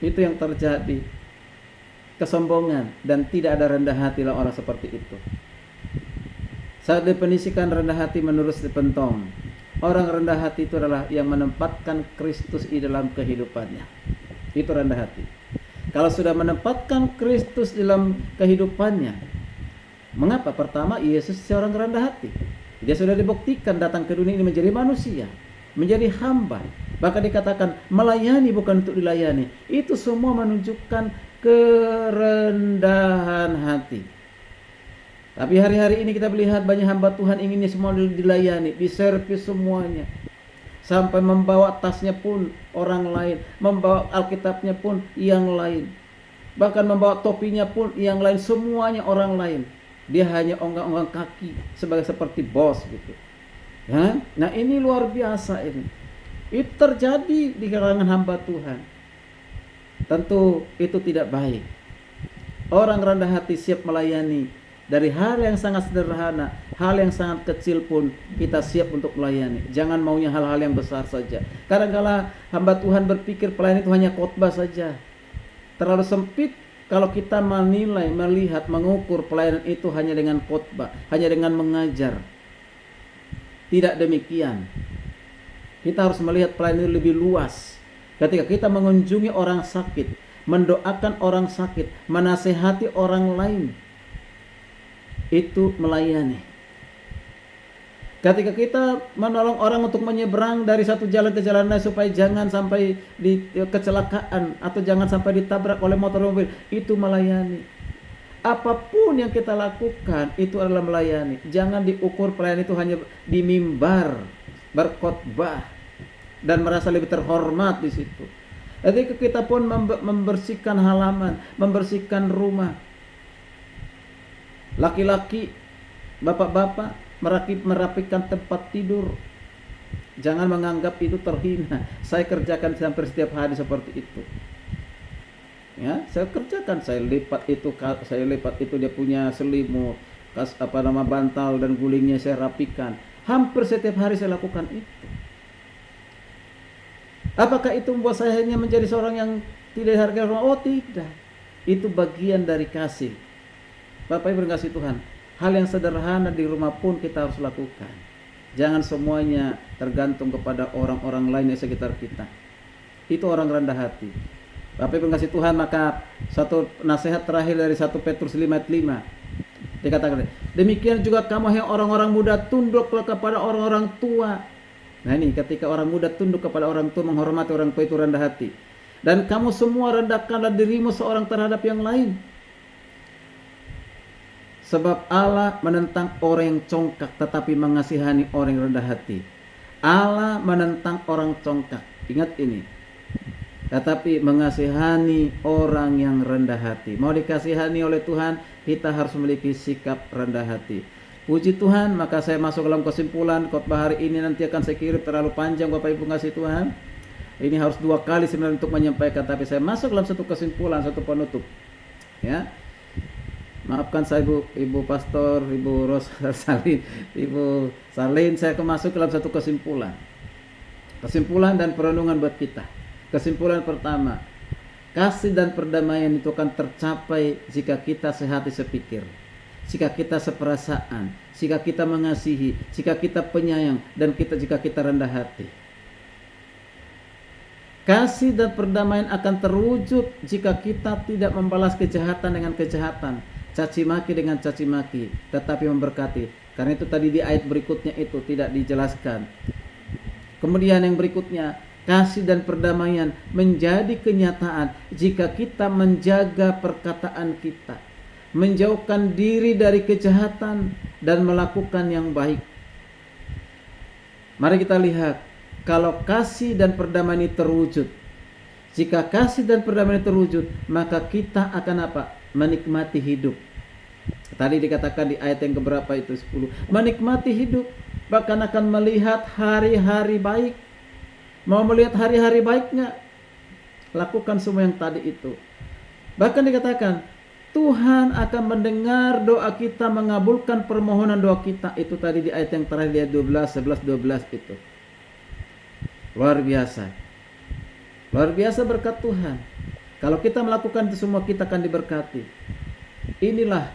Itu yang terjadi. Kesombongan dan tidak ada rendah hatilah orang seperti itu. Saya definisikan rendah hati menurut Stephen. Orang rendah hati itu adalah yang menempatkan Kristus di dalam kehidupannya. Itu rendah hati. Kalau sudah menempatkan Kristus dalam kehidupannya, mengapa? Pertama, Yesus seorang rendah hati. Dia sudah dibuktikan datang ke dunia ini menjadi manusia, menjadi hamba. Bahkan dikatakan melayani bukan untuk dilayani. Itu semua menunjukkan kerendahan hati. Tapi hari-hari ini kita melihat banyak hamba Tuhan inginnya semua dilayani, diservis semuanya. Sampai membawa tasnya pun orang lain, membawa Alkitabnya pun yang lain. Bahkan membawa topinya pun yang lain, semuanya orang lain. Dia hanya onggang-onggang kaki seperti bos gitu. Ya? Nah, ini luar biasa ini. Itu terjadi di kalangan hamba Tuhan. Tentu itu tidak baik. Orang rendah hati siap melayani. Dari hal yang sangat sederhana, hal yang sangat kecil pun kita siap untuk melayani. Jangan maunya hal-hal yang besar saja. Kadang-kala hamba Tuhan berpikir pelayanan itu hanya khotbah saja. Terlalu sempit kalau kita menilai, melihat, mengukur pelayanan itu hanya dengan khotbah, hanya dengan mengajar. Tidak demikian. Kita harus melihat pelayanan itu lebih luas. Ketika kita mengunjungi orang sakit, mendoakan orang sakit, menasehati orang lain, itu melayani. Ketika kita menolong orang untuk menyeberang dari satu jalan ke jalan lain supaya jangan sampai kecelakaan atau jangan sampai ditabrak oleh motor mobil, itu melayani. Apapun yang kita lakukan itu adalah melayani. Jangan diukur pelayanan itu hanya di mimbar, berkhotbah dan merasa lebih terhormat di situ. Ketika kita pun membersihkan halaman, membersihkan rumah. Laki-laki, bapak-bapak merapikan tempat tidur. Jangan menganggap itu terhina. Saya kerjakan hampir setiap hari seperti itu. Ya, saya kerjakan, saya lipat itu dia punya selimut, bantal dan gulingnya saya rapikan. Hampir setiap hari saya lakukan itu. Apakah itu membuat saya hanya menjadi seorang yang tidak dihargai orang? Oh tidak. Itu bagian dari kasih. Bapak Ibu kasih Tuhan. Hal yang sederhana di rumah pun kita harus lakukan. Jangan semuanya tergantung kepada orang-orang lain di sekitar kita. Itu orang rendah hati. Bapak Ibu kasih Tuhan, maka satu nasihat terakhir dari 1 Petrus 5 ayat 5. Dikatakan, demikian juga kamu yang orang-orang muda tunduk kepada orang-orang tua. Nah ini ketika orang muda tunduk kepada orang tua, menghormati orang tua, itu rendah hati. Dan kamu semua rendahkanlah dirimu seorang terhadap yang lain. Sebab Allah menentang orang yang congkak tetapi mengasihani orang yang rendah hati. Allah menentang orang congkak. Ingat ini. Tetapi mengasihani orang yang rendah hati. Mau dikasihani oleh Tuhan, kita harus memiliki sikap rendah hati. Puji Tuhan, maka saya masuk dalam kesimpulan khotbah hari ini. Nanti akan saya kirim terlalu panjang Bapak Ibu kasih Tuhan. Ini harus 2 kali sebenarnya untuk menyampaikan, tapi saya masuk dalam satu kesimpulan, satu penutup. Ya. Maafkan saya Ibu Pastor, Ibu Salin, Ibu Salin, saya masuk dalam satu kesimpulan. Kesimpulan dan perenungan buat kita. Kesimpulan pertama, kasih dan perdamaian itu akan tercapai jika kita sehati sepikir, jika kita seperasaan, jika kita mengasihi, jika kita penyayang, dan jika kita rendah hati. Kasih dan perdamaian akan terwujud jika kita tidak membalas kejahatan dengan kejahatan, caci maki dengan caci maki, tetapi memberkati. Karena itu tadi di ayat berikutnya itu tidak dijelaskan. Kemudian yang berikutnya, kasih dan perdamaian menjadi kenyataan jika kita menjaga perkataan kita, menjauhkan diri dari kejahatan dan melakukan yang baik. Mari kita lihat, kalau kasih dan perdamaian ini terwujud, jika kasih dan perdamaian ini terwujud, maka kita akan apa? menikmati hidup. Tadi dikatakan di ayat yang keberapa itu 10, menikmati hidup, bahkan akan melihat hari-hari baik. Mau melihat hari-hari baiknya, lakukan semua yang tadi itu. Bahkan dikatakan Tuhan akan mendengar doa kita, mengabulkan permohonan doa kita. Itu tadi di ayat yang terakhir, di ayat 12, 11, 12 itu. Luar biasa. Luar biasa berkat Tuhan. Kalau kita melakukan itu semua, kita akan diberkati. Inilah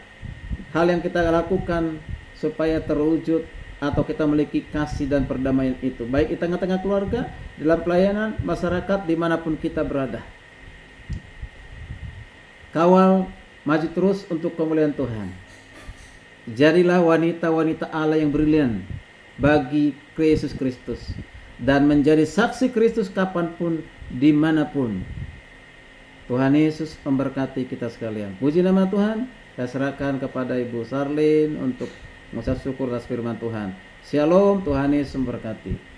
hal yang kita lakukan supaya terwujud atau kita memiliki kasih dan perdamaian itu, baik di tengah-tengah keluarga, dalam pelayanan masyarakat, dimanapun kita berada. Kawal maju terus untuk kemuliaan Tuhan. Jadilah wanita-wanita Allah yang brilian bagi Yesus Kristus, dan menjadi saksi Kristus kapanpun, dimanapun. Tuhan Yesus memberkati kita sekalian. Puji nama Tuhan. Saya serahkan kepada Ibu Sarlin untuk mengucap syukur atas firman Tuhan. Shalom, Tuhan Yesus memberkati.